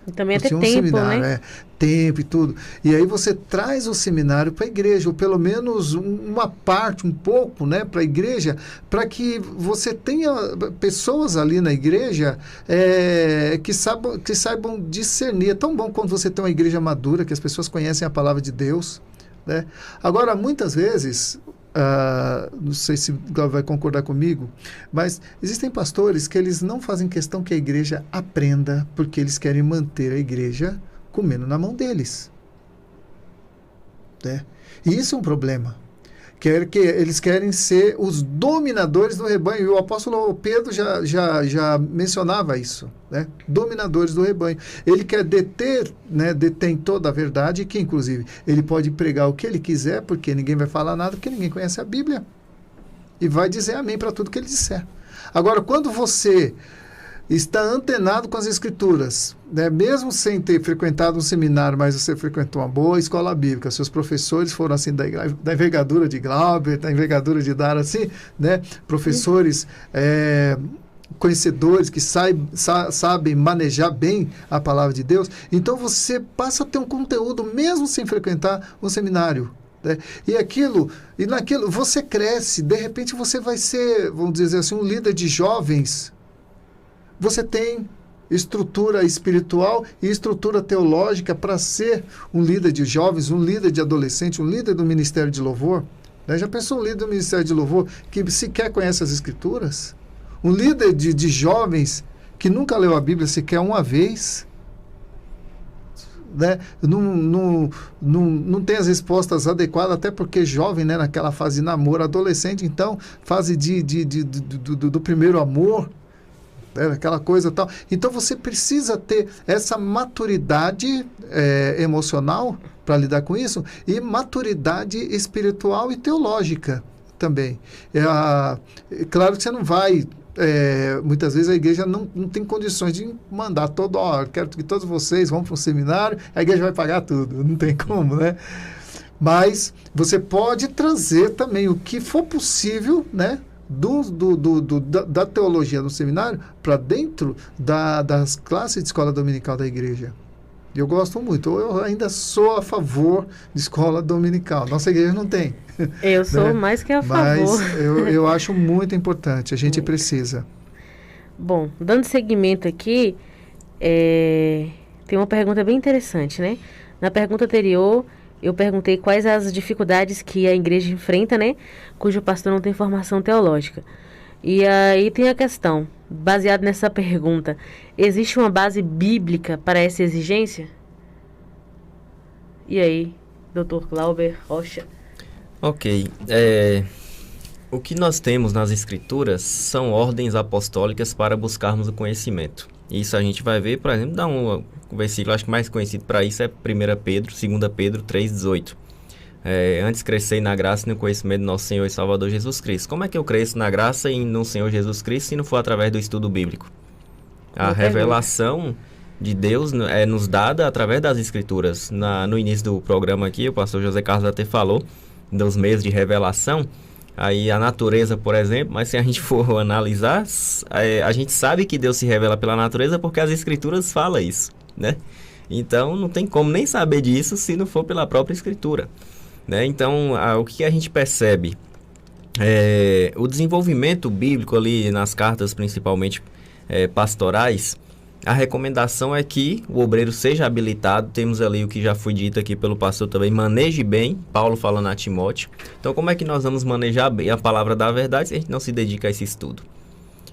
E também até tempo, né? Tempo e tudo. E aí você traz o seminário para a igreja, ou pelo menos uma parte, um pouco, né, para a igreja, para que você tenha pessoas ali na igreja que saibam discernir. É tão bom quando você tem uma igreja madura, que as pessoas conhecem a palavra de Deus, né? Agora, muitas vezes... não sei se o Glauber vai concordar comigo, mas existem pastores que eles não fazem questão que a igreja aprenda, porque eles querem manter a igreja comendo na mão deles, né? E isso é um problema. Eles querem ser os dominadores do rebanho, e o apóstolo Pedro já mencionava isso, né? Dominadores do rebanho. Ele quer detém toda a verdade, que inclusive ele pode pregar o que ele quiser, porque ninguém vai falar nada, porque ninguém conhece a Bíblia, e vai dizer amém para tudo que ele disser. Agora, quando você está antenado com as Escrituras, né? Mesmo sem ter frequentado um seminário, mas você frequentou uma boa escola bíblica, seus professores foram assim da envergadura de Glauber, da envergadura de Dara, assim, né? Professores conhecedores, que sabem manejar bem a palavra de Deus, então você passa a ter um conteúdo mesmo sem frequentar um seminário. Né? E naquilo você cresce, de repente você vai ser, vamos dizer assim, um líder de jovens. Você tem estrutura espiritual e estrutura teológica para ser um líder de jovens, um líder de adolescente, um líder do ministério de louvor. Né? Já pensou um líder do ministério de louvor que sequer conhece as escrituras? Um líder de jovens que nunca leu a Bíblia sequer uma vez? Né? Não tem as respostas adequadas, até porque jovem, né, naquela fase de namoro, adolescente, então, fase do primeiro amor, né, aquela coisa tal. Então, você precisa ter essa maturidade emocional para lidar com isso e maturidade espiritual e teológica também. Claro que você não vai... muitas vezes a igreja não tem condições de mandar quero que todos vocês vão para um seminário, a igreja vai pagar tudo, não tem como, né? Mas você pode trazer também o que for possível, né? Da teologia do seminário para dentro das classes de escola dominical da igreja. Eu gosto muito, eu ainda sou a favor de escola dominical. Nossa igreja não tem. Eu sou né? Mais que a favor. Mas eu acho muito importante, a gente precisa. Bom, dando seguimento aqui, tem uma pergunta bem interessante, né? Na pergunta anterior, eu perguntei quais as dificuldades que a igreja enfrenta, né? Cujo pastor não tem formação teológica. E aí tem a questão, baseado nessa pergunta, existe uma base bíblica para essa exigência? E aí, Dr. Glauber Rocha? Ok. O que nós temos nas Escrituras são ordens apostólicas para buscarmos o conhecimento. Isso a gente vai ver, por exemplo, dá um versículo, acho que mais conhecido para isso é 1 Pedro, 2 Pedro 3,18. Antes crescei na graça e no conhecimento do nosso Senhor e Salvador Jesus Cristo. Como é que eu cresço na graça e no Senhor Jesus Cristo se não for através do estudo bíblico? A revelação de Deus é nos dada através das Escrituras. No início do programa aqui, o pastor José Carlos até falou dos meios de revelação. Aí a natureza, por exemplo, mas se a gente for analisar, a gente sabe que Deus se revela pela natureza porque as Escrituras falam isso, né? Então não tem como nem saber disso se não for pela própria Escritura. Né? Então, o que a gente percebe? O desenvolvimento bíblico ali nas cartas, principalmente pastorais, a recomendação é que o obreiro seja habilitado. Temos ali o que já foi dito aqui pelo pastor também, maneje bem, Paulo falando a Timóteo. Então, como é que nós vamos manejar bem a palavra da verdade se a gente não se dedica a esse estudo?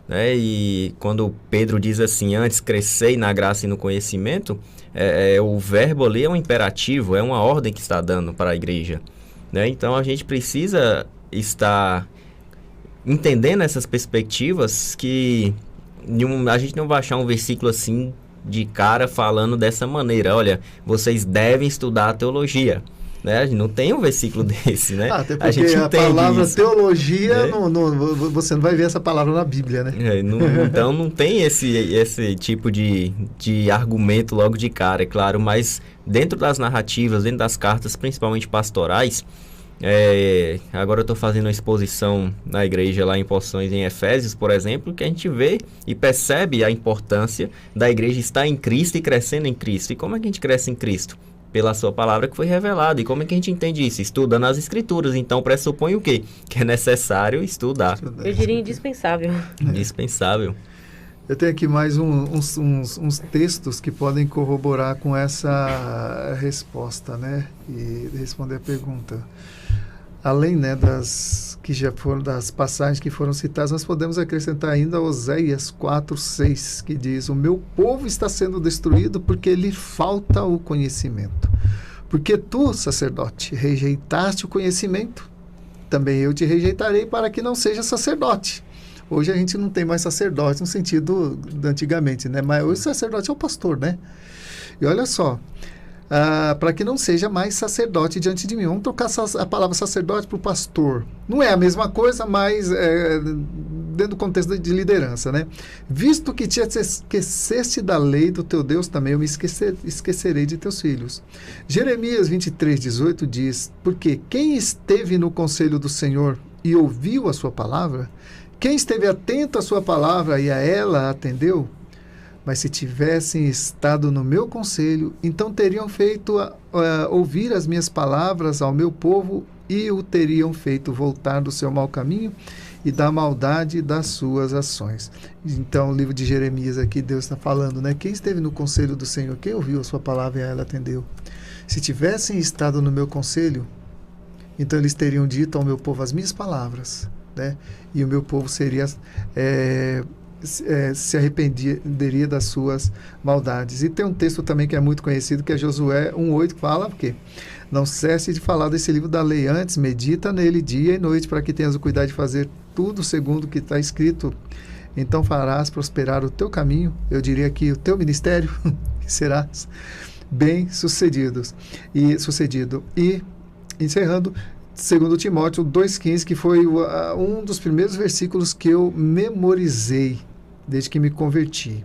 Né? E quando Pedro diz assim, antes crescei na graça e no conhecimento, o verbo ali é um imperativo, é uma ordem que está dando para a igreja. Né? Então a gente precisa estar entendendo essas perspectivas que a gente não vai achar um versículo assim de cara falando dessa maneira. Olha, vocês devem estudar a teologia. Né? A gente não tem um versículo desse, né? Até porque a palavra isso, teologia, né? Você não vai ver essa palavra na Bíblia, né? Então não tem esse tipo de argumento logo de cara, é claro, mas dentro das narrativas, dentro das cartas, principalmente pastorais, agora eu estou fazendo uma exposição na igreja lá em Poções, em Efésios, por exemplo, que a gente vê e percebe a importância da igreja estar em Cristo e crescendo em Cristo. E como é que a gente cresce em Cristo? Pela sua palavra que foi revelada. E como é que a gente entende isso? Estudando as Escrituras. Então, pressupõe o quê? Que é necessário estudar. Eu diria indispensável. Indispensável. Eu tenho aqui mais uns textos que podem corroborar com essa resposta, né? E responder a pergunta. Além, né, das passagens que foram citadas, nós podemos acrescentar ainda Oséias 4:6, que diz: o meu povo está sendo destruído porque lhe falta o conhecimento. Porque tu, sacerdote, rejeitaste o conhecimento, também eu te rejeitarei para que não seja sacerdote. Hoje a gente não tem mais sacerdote no sentido de antigamente, né? Mas hoje o sacerdote é o pastor, né? E olha só, para que não seja mais sacerdote diante de mim. Vamos trocar a palavra sacerdote para o pastor. Não é a mesma coisa, mas dentro do contexto de liderança, né? Visto que te esqueceste da lei do teu Deus, também eu me esquecerei de teus filhos. Jeremias 23:18 diz: porque quem esteve no conselho do Senhor e ouviu a sua palavra, Quem esteve atento à sua palavra e a ela atendeu, mas se tivessem estado no meu conselho, então teriam feito ouvir as minhas palavras ao meu povo e o teriam feito voltar do seu mau caminho e da maldade das suas ações. Então, o livro de Jeremias aqui, Deus está falando, né? Quem esteve no conselho do Senhor, quem ouviu a sua palavra e a ela atendeu. Se tivessem estado no meu conselho, então eles teriam dito ao meu povo as minhas palavras, né? E o meu povo seria... se arrependeria das suas maldades. E tem um texto também que é muito conhecido, que é Josué 1:8, que fala o quê? Não cesse de falar desse livro da lei antes, medita nele dia e noite, para que tenhas o cuidado de fazer tudo segundo o que está escrito. Então farás prosperar o teu caminho, eu diria aqui, o teu ministério, e serás bem sucedido. E encerrando, 2 Timóteo 2,15, que foi um dos primeiros versículos que eu memorizei desde que me converti.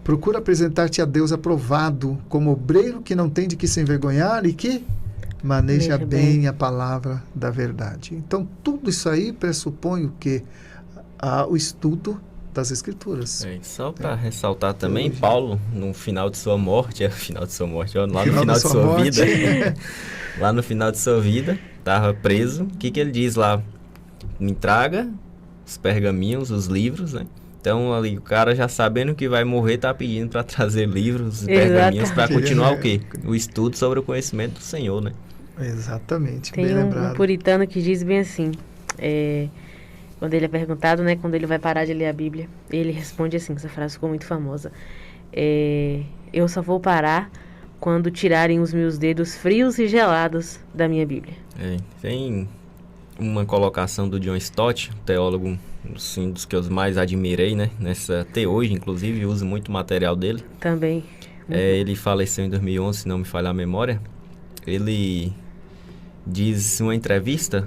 Procura apresentar-te a Deus aprovado, como obreiro que não tem de que se envergonhar e que maneja bem a palavra da verdade. Então, tudo isso aí pressupõe o quê? O estudo das Escrituras. Só para ressaltar também, Paulo, no final de sua morte, lá no final de sua morte. vida, lá no final de sua vida, estava preso. O que ele diz lá? Me traga os pergaminhos, os livros, né? Então, ali, o cara já sabendo que vai morrer, tá pedindo para trazer livros e pergaminhos para continuar o quê? O estudo sobre o conhecimento do Senhor, né? Exatamente, tem bem lembrado. Um puritano que diz bem assim, quando ele é perguntado, né, quando ele vai parar de ler a Bíblia, ele responde assim, essa frase ficou muito famosa, eu só vou parar quando tirarem os meus dedos frios e gelados da minha Bíblia. Tem uma colocação do John Stott, teólogo, assim, dos que eu mais admirei, né? Até hoje, inclusive, uso muito material dele. Também. Ele faleceu em 2011, se não me falha a memória. Ele diz uma entrevista,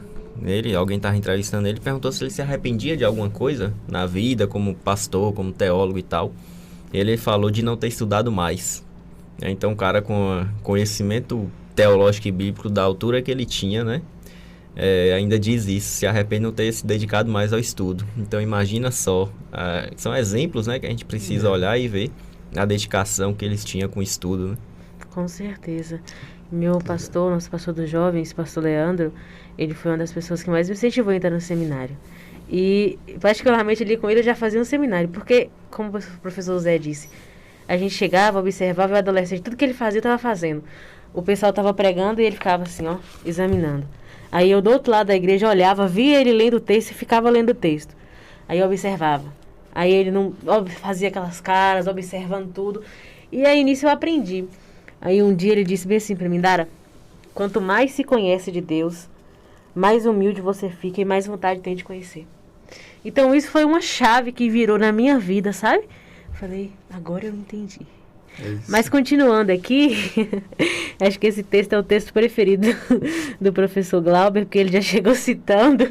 alguém estava entrevistando ele, perguntou se ele se arrependia de alguma coisa na vida, como pastor, como teólogo e tal. Ele falou de não ter estudado mais. Então, o cara com conhecimento teológico e bíblico da altura que ele tinha, né? Ainda diz isso, se arrepende de não ter se dedicado mais ao estudo. Então, imagina só, são exemplos, né, que a gente precisa olhar e ver a dedicação que eles tinham com o estudo, né? Com certeza. Meu pastor, nosso pastor dos jovens, pastor Leandro, ele foi uma das pessoas que mais me incentivou a entrar no seminário. E, particularmente, ali com ele, eu já fazia um seminário, porque, como o professor Zé disse, a gente chegava, observava o adolescente, tudo que ele fazia, eu estava fazendo. O pessoal estava pregando e ele ficava assim, ó, examinando. Aí eu, do outro lado da igreja, olhava, via ele lendo o texto e ficava lendo o texto. Aí eu observava. Aí ele não fazia aquelas caras, observando tudo. E aí, nisso, eu aprendi. Aí um dia ele disse bem assim para mim, Dara, quanto mais se conhece de Deus, mais humilde você fica e mais vontade tem de conhecer. Então isso foi uma chave que virou na minha vida, sabe? Falei, agora eu entendi. Mas continuando aqui, acho que esse texto é o texto preferido do professor Glauber, porque ele já chegou citando.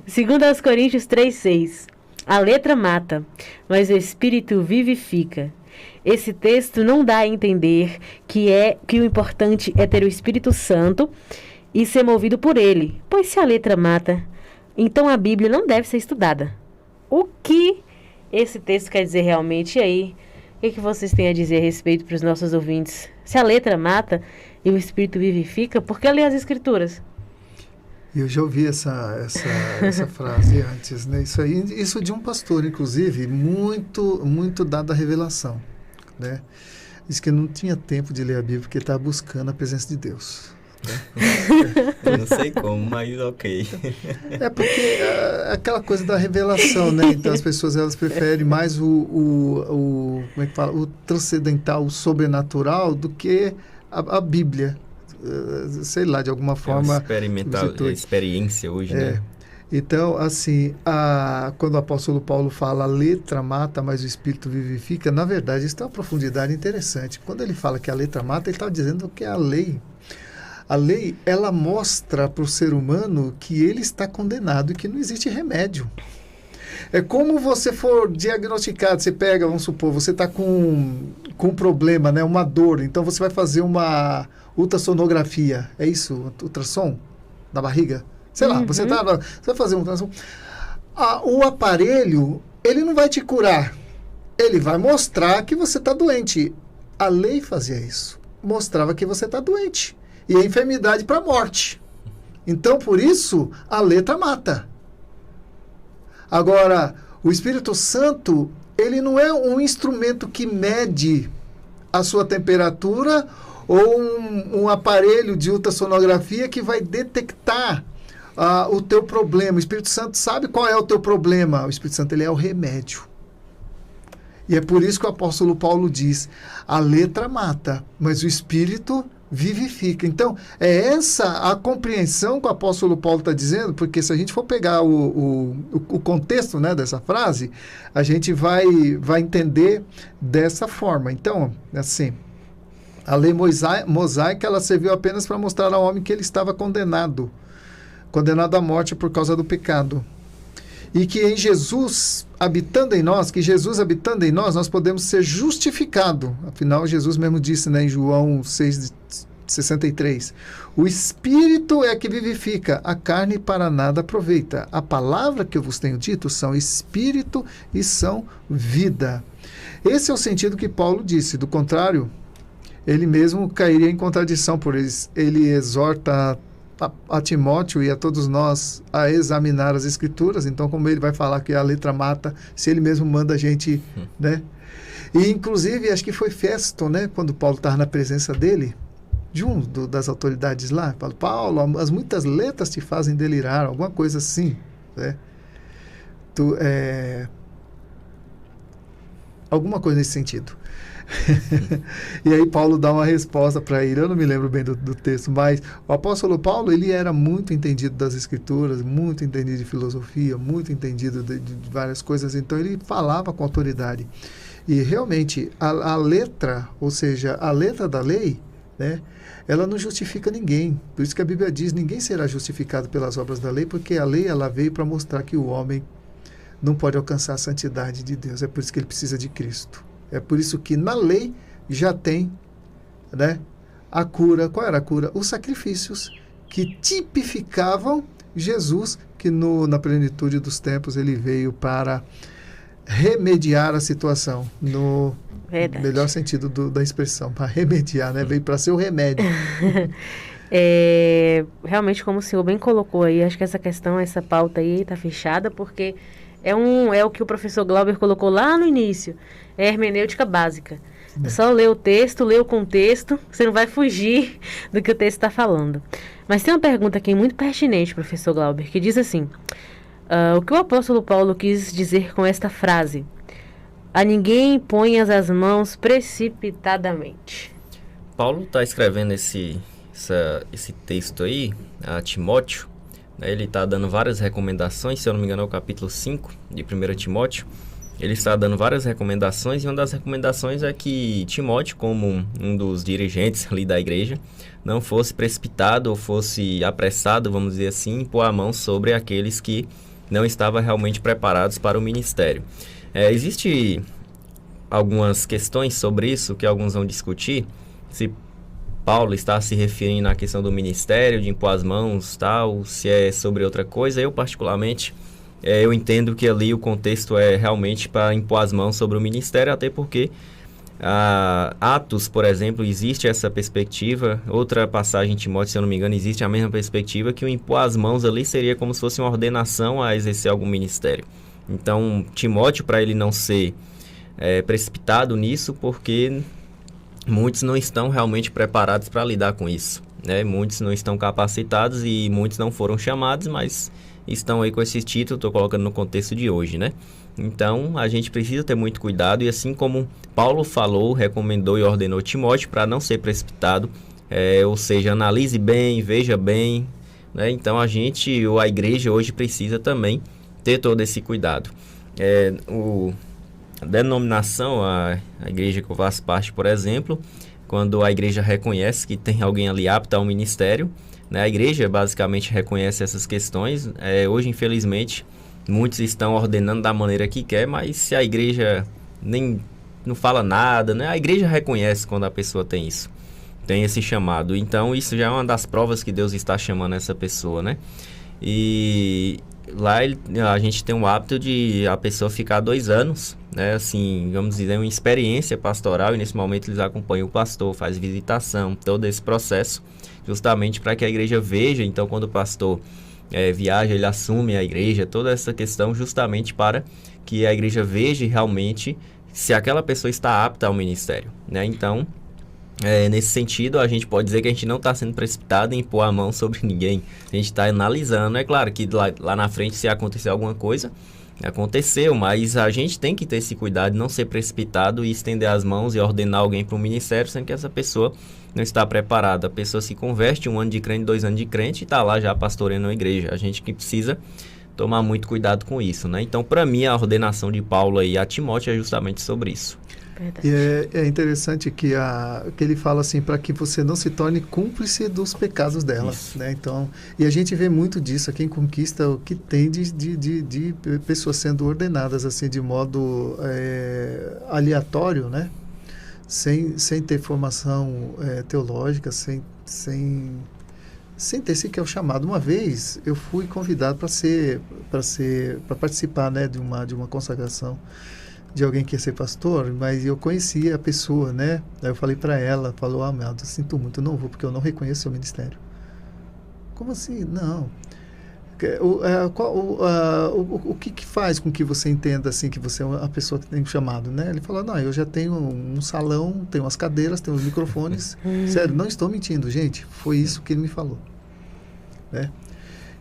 2 Coríntios 3:6. A letra mata, mas o espírito vivifica. Esse texto não dá a entender que o importante é ter o Espírito Santo e ser movido por ele. Pois se a letra mata, então a Bíblia não deve ser estudada. O que esse texto quer dizer realmente? E aí, o que vocês têm a dizer a respeito para os nossos ouvintes? Se a letra mata e o Espírito vivifica, por que ler as Escrituras? Eu já ouvi essa frase antes, né? Isso de um pastor, inclusive, muito dado à revelação, né? Diz que não tinha tempo de ler a Bíblia porque estava buscando a presença de Deus. Né? Eu não sei como, mas ok. É porque aquela coisa da revelação, né? Então as pessoas elas preferem mais como é que fala? O transcendental, o sobrenatural do que a Bíblia. Sei lá, de alguma forma... experiência hoje, né? Então, assim, quando o apóstolo Paulo fala a letra mata, mas o espírito vivifica, na verdade, isso tem uma profundidade interessante. Quando ele fala que a letra mata, ele está dizendo que a lei, ela mostra para o ser humano que ele está condenado e que não existe remédio. É como você for diagnosticado, você pega, vamos supor, você está com um problema, né, uma dor, então você vai fazer uma ultrassonografia, é isso? Ultrassom? Na barriga? Sei lá, você vai fazer um ultrassom. o aparelho, ele não vai te curar. Ele vai mostrar que você está doente. A lei fazia isso. Mostrava que você está doente. E a enfermidade para a morte. Então, por isso, a letra mata. Agora, o Espírito Santo, ele não é um instrumento que mede a sua temperatura ou um aparelho de ultrassonografia que vai detectar o teu problema. O Espírito Santo sabe qual é o teu problema. O Espírito Santo, ele é o remédio. E é por isso que o apóstolo Paulo diz, a letra mata, mas o Espírito vivifica. Então, é essa a compreensão que o apóstolo Paulo está dizendo, porque se a gente for pegar o contexto, né, dessa frase, a gente vai entender dessa forma. Então, assim, a lei mosaica, ela serviu apenas para mostrar ao homem que ele estava condenado à morte por causa do pecado. E que em Jesus habitando em nós, nós podemos ser justificados. Afinal, Jesus mesmo disse, né, em João 6,63, o Espírito é que vivifica, a carne para nada aproveita. A palavra que eu vos tenho dito são Espírito e são vida. Esse é o sentido que Paulo disse. Do contrário, ele mesmo cairia em contradição, por ele exorta a Timóteo e a todos nós a examinar as Escrituras. Então, como ele vai falar que a letra mata, se ele mesmo manda a gente, né? E, inclusive, acho que foi Festo, né? Quando Paulo estava na presença dele, de das autoridades lá, fala, Paulo, as muitas letras te fazem delirar, alguma coisa assim, né? Alguma coisa nesse sentido. E aí Paulo dá uma resposta para ele. Eu não me lembro bem do texto, mas o apóstolo Paulo, ele era muito entendido das Escrituras, muito entendido de filosofia, muito entendido de várias coisas. Então ele falava com autoridade. E realmente a letra, ou seja, a letra da lei, né, ela não justifica ninguém. Por isso que a Bíblia diz, ninguém será justificado pelas obras da lei, porque a lei, ela veio para mostrar que o homem não pode alcançar a santidade de Deus. É por isso que ele precisa de Cristo. É por isso que na lei já tem, né, a cura. Qual era a cura? Os sacrifícios que tipificavam Jesus, que na plenitude dos tempos ele veio para remediar a situação, no melhor sentido da expressão, para remediar, né? Veio para ser o remédio. Realmente, como o senhor bem colocou aí, acho que essa questão, essa pauta aí está fechada, porque é o que o professor Glauber colocou lá no início, é hermenêutica básica. É só ler o texto, ler o contexto, você não vai fugir do que o texto está falando. Mas tem uma pergunta aqui muito pertinente, professor Glauber, que diz assim, o que o apóstolo Paulo quis dizer com esta frase? A ninguém ponhas as mãos precipitadamente. Paulo está escrevendo esse texto aí a Timóteo. Ele está dando várias recomendações, se eu não me engano é o capítulo 5 de 1 Timóteo. Ele está dando várias recomendações e uma das recomendações é que Timóteo, como um dos dirigentes ali da igreja, não fosse precipitado ou fosse apressado, vamos dizer assim, em pôr a mão sobre aqueles que não estavam realmente preparados para o ministério. Existe algumas questões sobre isso que alguns vão discutir, se Paulo está se referindo à questão do ministério, de impor as mãos, tal, se é sobre outra coisa. Eu, particularmente, eu entendo que ali o contexto é realmente para impor as mãos sobre o ministério, até porque Atos, por exemplo, existe essa perspectiva. Outra passagem em Timóteo, se eu não me engano, existe a mesma perspectiva, que o impor as mãos ali seria como se fosse uma ordenação a exercer algum ministério. Então, Timóteo, para ele não ser precipitado nisso, porque muitos não estão realmente preparados para lidar com isso, né? Muitos não estão capacitados e muitos não foram chamados, mas estão aí com esse título, estou colocando no contexto de hoje, né? Então, a gente precisa ter muito cuidado e assim como Paulo falou, recomendou e ordenou Timóteo para não ser precipitado, ou seja, analise bem, veja bem, né? Então, a igreja hoje precisa também ter todo esse cuidado. A denominação, a igreja que eu faço parte, por exemplo, quando a igreja reconhece que tem alguém ali apto ao ministério, né, a igreja basicamente reconhece essas questões. Hoje, infelizmente, muitos estão ordenando da maneira que quer, mas se a igreja nem não fala nada, né, a igreja reconhece quando a pessoa tem isso, tem esse chamado. Então, isso já é uma das provas que Deus está chamando essa pessoa, né? E lá a gente tem o hábito de a pessoa ficar 2 anos, né? Assim, vamos dizer, uma experiência pastoral, e nesse momento eles acompanham o pastor, faz visitação, todo esse processo, justamente para que a igreja veja. Então, quando o pastor viaja, ele assume a igreja, toda essa questão justamente para que a igreja veja realmente se aquela pessoa está apta ao ministério, né? Então, nesse sentido, a gente pode dizer que a gente não está sendo precipitado em pôr a mão sobre ninguém. A gente está analisando. É claro que lá na frente, se acontecer alguma coisa, aconteceu, mas a gente tem que ter esse cuidado de não ser precipitado e estender as mãos e ordenar alguém para o ministério, sendo que essa pessoa não está preparada. A pessoa se converte, 1 ano de crente, 2 anos de crente, e está lá já pastoreando a igreja. A gente que precisa tomar muito cuidado com isso, né? Então, para mim, a ordenação de Paulo aí a Timóteo é justamente sobre isso. Verdade. E é interessante que ele fala assim, para que você não se torne cúmplice dos pecados dela, né? Então, e a gente vê muito disso, quem conquista o que tem de pessoas sendo ordenadas assim de modo aleatório, né? Sem ter formação teológica, sem ter sequer o chamado. Uma vez eu fui convidado para participar, né, de uma consagração de alguém que ia ser pastor, mas eu conhecia a pessoa, né? Aí eu falei para ela, falou: amado, sinto muito, eu não vou porque eu não reconheço o seu ministério. Como assim? Não. O que faz com que você entenda assim que você é uma pessoa que tem chamado, né? Ele falou: não, eu já tenho um salão, tenho umas cadeiras, tenho os microfones. Sério, não estou mentindo, gente. Foi isso que ele me falou, né?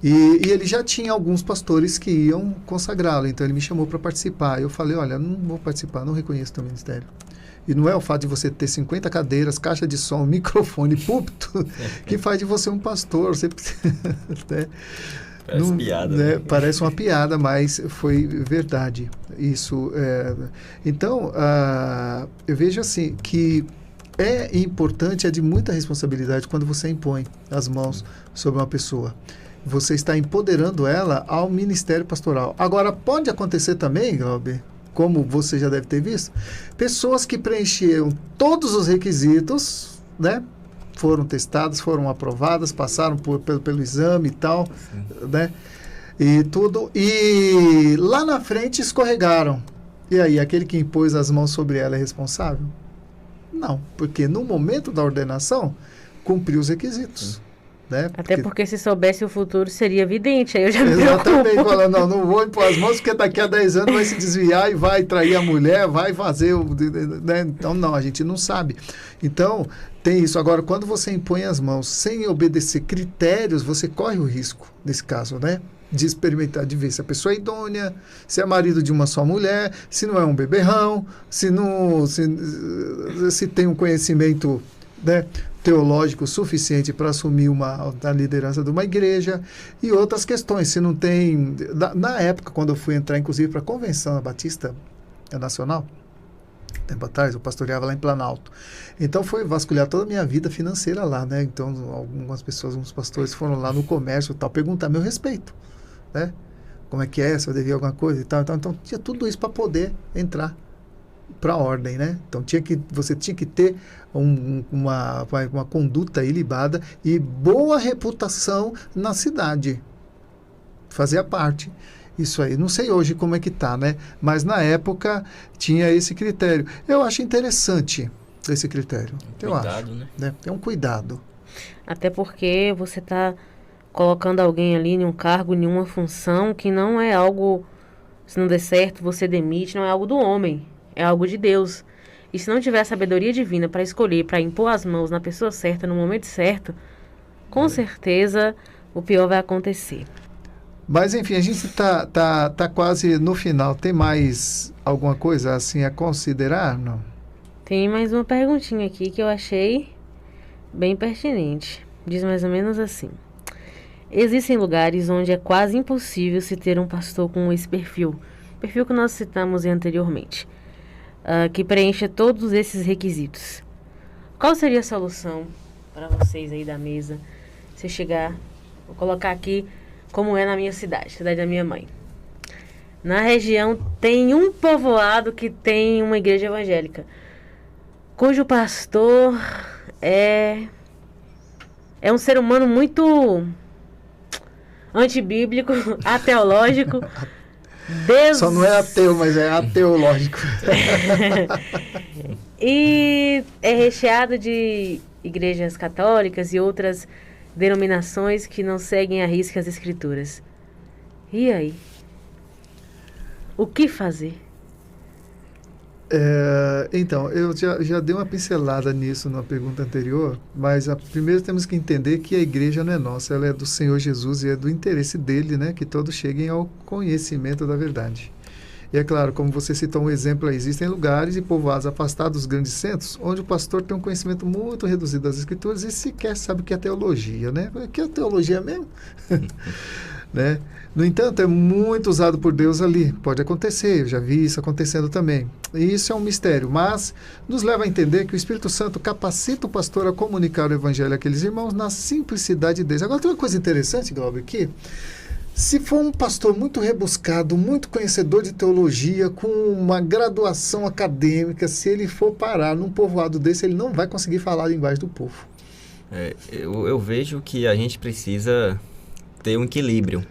E ele já tinha alguns pastores que iam consagrá-lo, então ele me chamou para participar. Eu falei: olha, não vou participar, não reconheço o teu ministério. E não é o fato de você ter 50 cadeiras, caixa de som, microfone, púlpito, que faz de você um pastor. Você né? Parece piada. Né? Parece uma piada, mas foi verdade. Isso. Então, eu vejo assim que é importante, é de muita responsabilidade quando você impõe as mãos sobre uma pessoa. Você está empoderando ela ao ministério pastoral. Agora, pode acontecer também, Glauber, como você já deve ter visto, pessoas que preencheram todos os requisitos, né? Foram testadas, foram aprovadas, passaram pelo exame e tal, né? E tudo. E lá na frente escorregaram. E aí, aquele que impôs as mãos sobre ela é responsável? Não, porque no momento da ordenação, cumpriu os requisitos. Né? Até porque se soubesse o futuro seria evidente, aí eu já me exatamente, preocupo. Falando, não vou impor as mãos porque daqui a 10 anos vai se desviar e vai trair a mulher, vai fazer né? Então não, a gente não sabe. Então tem isso. Agora, quando você impõe as mãos sem obedecer critérios, você corre o risco, nesse caso, né? De experimentar, de ver se a pessoa é idônea, se é marido de uma só mulher, se não é um beberrão, se tem um conhecimento, né, teológico suficiente para assumir a liderança de uma igreja e outras questões. Se não tem... Na época, quando eu fui entrar, inclusive, para a Convenção Batista Nacional, tempo atrás, eu pastoreava lá em Planalto. Então, foi vasculhar toda a minha vida financeira lá, né? Então, algumas pessoas, alguns pastores foram lá no comércio e tal, perguntar meu respeito, né? Como é que é, se eu devia alguma coisa e tal. Então, tinha tudo isso para poder entrar para a ordem, né? Então você tinha que ter uma conduta ilibada e boa reputação na cidade, fazia parte. Isso aí, não sei hoje como é que tá, né? Mas na época tinha esse critério. Eu acho interessante esse critério. Cuidado, né? É um cuidado. Até porque você está colocando alguém ali em um cargo, em uma função que não é algo, se não der certo, você demite, não é algo do homem. É algo de Deus. E se não tiver sabedoria divina para escolher, para impor as mãos na pessoa certa, no momento certo, com certeza o pior vai acontecer. Mas, enfim, a gente tá quase no final. Tem mais alguma coisa assim a considerar, não? Tem mais uma perguntinha aqui que eu achei bem pertinente. Diz mais ou menos assim: existem lugares onde é quase impossível se ter um pastor com esse perfil que nós citamos anteriormente, que preencha todos esses requisitos. Qual seria a solução para vocês aí da mesa? Se chegar, vou colocar aqui como é na minha cidade da minha mãe. Na região tem um povoado que tem uma igreja evangélica, cujo pastor é um ser humano muito antibíblico, ateológico, Só não é ateu, mas é ateológico. E é recheado de igrejas católicas e outras denominações que não seguem à risca as escrituras. E aí? O que fazer? Então, eu já dei uma pincelada nisso na pergunta anterior, mas primeiro temos que entender que a igreja não é nossa, ela é do Senhor Jesus e é do interesse dele, né, que todos cheguem ao conhecimento da verdade. E é claro, como você citou um exemplo aí, existem lugares e povoados afastados dos grandes centros, onde o pastor tem um conhecimento muito reduzido das escrituras e sequer sabe o que é teologia, né? O que é teologia mesmo? Né? No entanto, é muito usado por Deus ali. Pode acontecer, eu já vi isso acontecendo também. E isso é um mistério, mas nos leva a entender que o Espírito Santo capacita o pastor a comunicar o evangelho àqueles irmãos na simplicidade deles. Agora tem uma coisa interessante, Glauber, aqui. Se for um pastor muito rebuscado, muito conhecedor de teologia, com uma graduação acadêmica, se ele for parar num povoado desse, ele não vai conseguir falar a linguagem do povo. Eu vejo que a gente precisa ter um equilíbrio,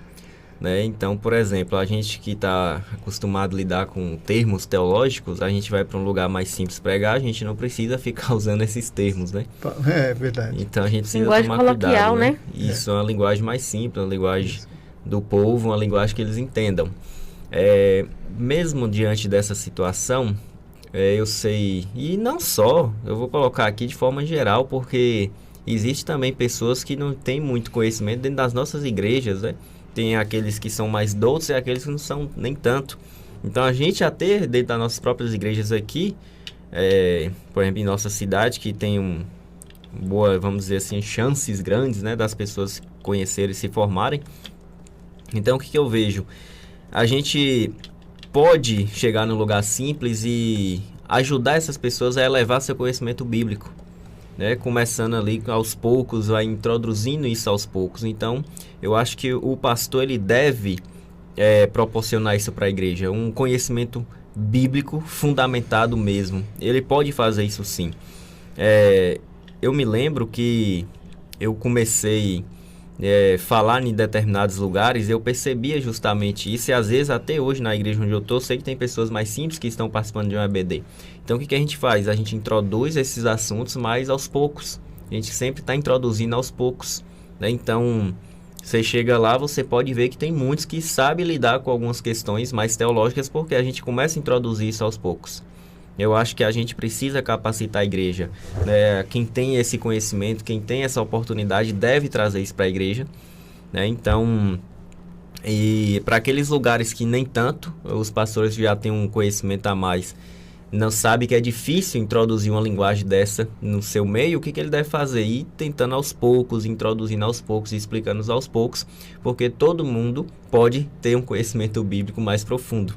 né? Então, por exemplo, a gente que está acostumado a lidar com termos teológicos, a gente vai para um lugar mais simples pregar, a gente não precisa ficar usando esses termos, né? É verdade. Então, a gente precisa linguagem tomar coloquial, cuidado, né? Isso é uma linguagem mais simples, uma linguagem do povo, uma linguagem que eles entendam. Mesmo diante dessa situação, eu sei, e não só, eu vou colocar aqui de forma geral, porque existe também pessoas que não têm muito conhecimento dentro das nossas igrejas, né? Tem aqueles que são mais doutos e aqueles que não são nem tanto. Então, a gente até dentro das nossas próprias igrejas aqui, por exemplo, em nossa cidade, que tem boa, vamos dizer assim, chances grandes, né, das pessoas conhecerem e se formarem. Então, o que eu vejo? A gente pode chegar num lugar simples e ajudar essas pessoas a elevar seu conhecimento bíblico, né? Começando ali aos poucos, vai introduzindo isso aos poucos. Então, eu acho que o pastor ele deve proporcionar isso para a igreja, um conhecimento bíblico fundamentado mesmo. Ele pode fazer isso sim. Eu me lembro que eu comecei falar em determinados lugares, eu percebia justamente isso, e às vezes até hoje na igreja onde eu estou, sei que tem pessoas mais simples que estão participando de um EBD. Então, o que a gente faz? A gente introduz esses assuntos, mas aos poucos. A gente sempre está introduzindo aos poucos, né? Então, você chega lá, você pode ver que tem muitos que sabem lidar com algumas questões mais teológicas, porque a gente começa a introduzir isso aos poucos. Eu acho que a gente precisa capacitar a igreja, né? Quem tem esse conhecimento, quem tem essa oportunidade, deve trazer isso para a igreja, né? Então, e para aqueles lugares que nem tanto, os pastores já têm um conhecimento a mais, não sabe que é difícil introduzir uma linguagem dessa no seu meio, o que ele deve fazer? Ir tentando aos poucos, introduzindo aos poucos, explicando aos poucos, porque todo mundo pode ter um conhecimento bíblico mais profundo,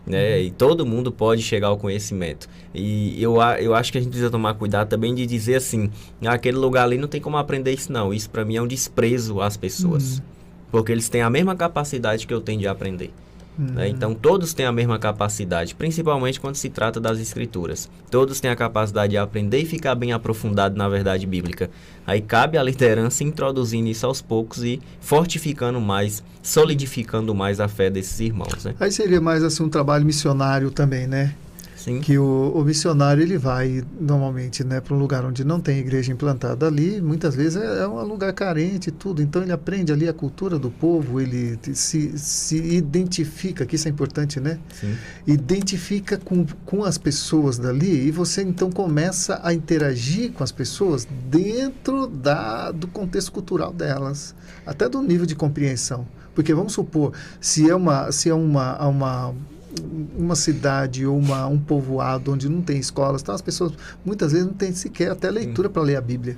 né? E todo mundo pode chegar ao conhecimento. E eu acho que a gente precisa tomar cuidado também de dizer assim, aquele lugar ali não tem como aprender isso não. Isso para mim é um desprezo às pessoas, porque eles têm a mesma capacidade que eu tenho de aprender. Né? Então todos têm a mesma capacidade, principalmente quando se trata das escrituras. Todos têm a capacidade de aprender e ficar bem aprofundado na verdade bíblica. Aí cabe à liderança introduzindo isso aos poucos e fortificando mais, solidificando mais a fé desses irmãos, né? Aí seria mais assim um trabalho missionário também, né? Sim. Que o missionário ele vai normalmente, né, para um lugar onde não tem igreja implantada ali, muitas vezes é um lugar carente e tudo, então ele aprende ali a cultura do povo, ele se identifica, que isso é importante, né? Sim. Identifica com as pessoas dali e você então começa a interagir com as pessoas dentro do contexto cultural delas, até do nível de compreensão, porque vamos supor, se é uma cidade ou um povoado onde não tem escolas, então as pessoas muitas vezes não têm sequer até leitura para ler a Bíblia,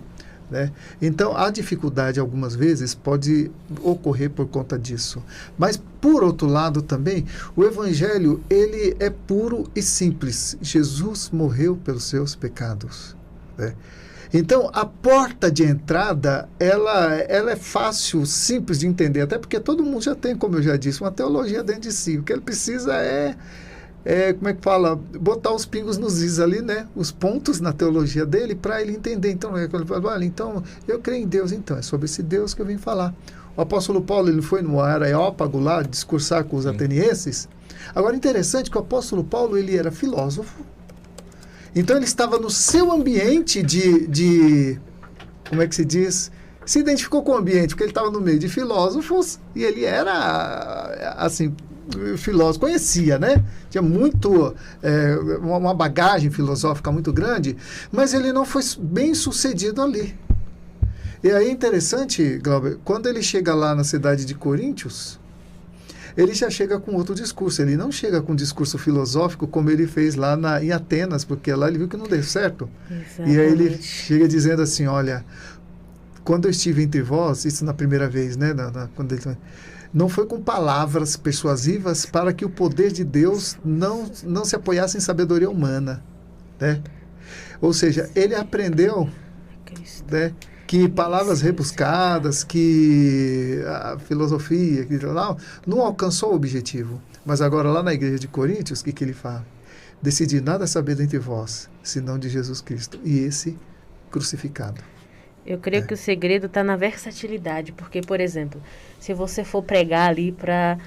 né? Então a dificuldade algumas vezes pode ocorrer por conta disso, mas por outro lado também o evangelho ele é puro e simples. Jesus morreu pelos seus pecados, né? Então, a porta de entrada, ela é fácil, simples de entender, até porque todo mundo já tem, como eu já disse, uma teologia dentro de si. O que ele precisa como é que fala? Botar os pingos nos is ali, né? Os pontos na teologia dele para ele entender. Então, ele fala, olha, então, eu creio em Deus, então, é sobre esse Deus que eu vim falar. O apóstolo Paulo, ele foi no Areópago lá discursar com os atenienses. Agora, interessante que o apóstolo Paulo, ele era filósofo. Então, ele estava no seu ambiente como é que se diz? Se identificou com o ambiente, porque ele estava no meio de filósofos e ele era, assim, filósofo, conhecia, né? Tinha muito, uma bagagem filosófica muito grande, mas ele não foi bem sucedido ali. E aí é interessante, Glauber, quando ele chega lá na cidade de Coríntios, ele já chega com outro discurso. Ele não chega com um discurso filosófico como ele fez lá em Atenas, porque lá ele viu que não deu certo. Exatamente. E aí ele chega dizendo assim, olha, quando eu estive entre vós, isso na primeira vez, né? Quando ele, não foi com palavras persuasivas para que o poder de Deus não se apoiasse em sabedoria humana, né? Ou seja, ele aprendeu, né, que palavras rebuscadas, que a filosofia, que não alcançou o objetivo. Mas agora lá na igreja de Coríntios, o que ele fala? Decidi nada saber dentre vós, senão de Jesus Cristo, e esse crucificado. Eu creio que o segredo está na versatilidade, porque, por exemplo, se você for pregar ali para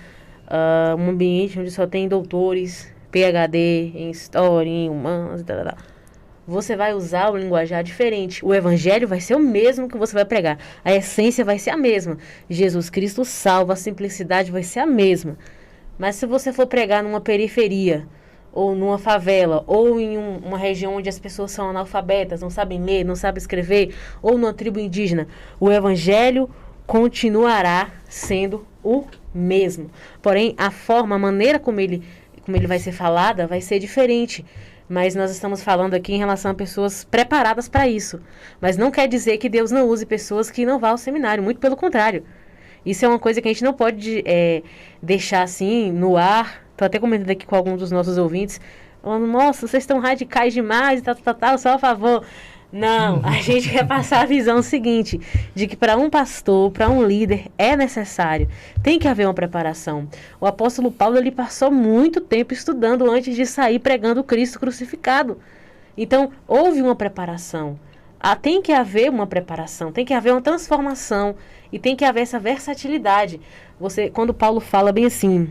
um ambiente onde só tem doutores, PhD em história, em humanas, você vai usar o linguajar diferente. O evangelho vai ser o mesmo que você vai pregar. A essência vai ser a mesma. Jesus Cristo salva, a simplicidade vai ser a mesma. Mas se você for pregar numa periferia, ou numa favela, ou em uma região onde as pessoas são analfabetas, não sabem ler, não sabem escrever, ou numa tribo indígena, o evangelho continuará sendo o mesmo. Porém, a forma, a maneira como ele vai ser falada vai ser diferente. Mas nós estamos falando aqui em relação a pessoas preparadas para isso. Mas não quer dizer que Deus não use pessoas que não vão ao seminário, muito pelo contrário. Isso é uma coisa que a gente não pode deixar assim no ar. Estou até comentando aqui com alguns dos nossos ouvintes, falando, nossa, vocês estão radicais demais, só a favor. Não, a gente quer passar a visão seguinte, de que para um pastor, para um líder, é necessário, tem que haver uma preparação. O apóstolo Paulo, ele passou muito tempo estudando antes de sair pregando Cristo crucificado. Então, houve uma preparação. Tem que haver uma preparação, tem que haver uma transformação e tem que haver essa versatilidade. Quando Paulo fala bem assim,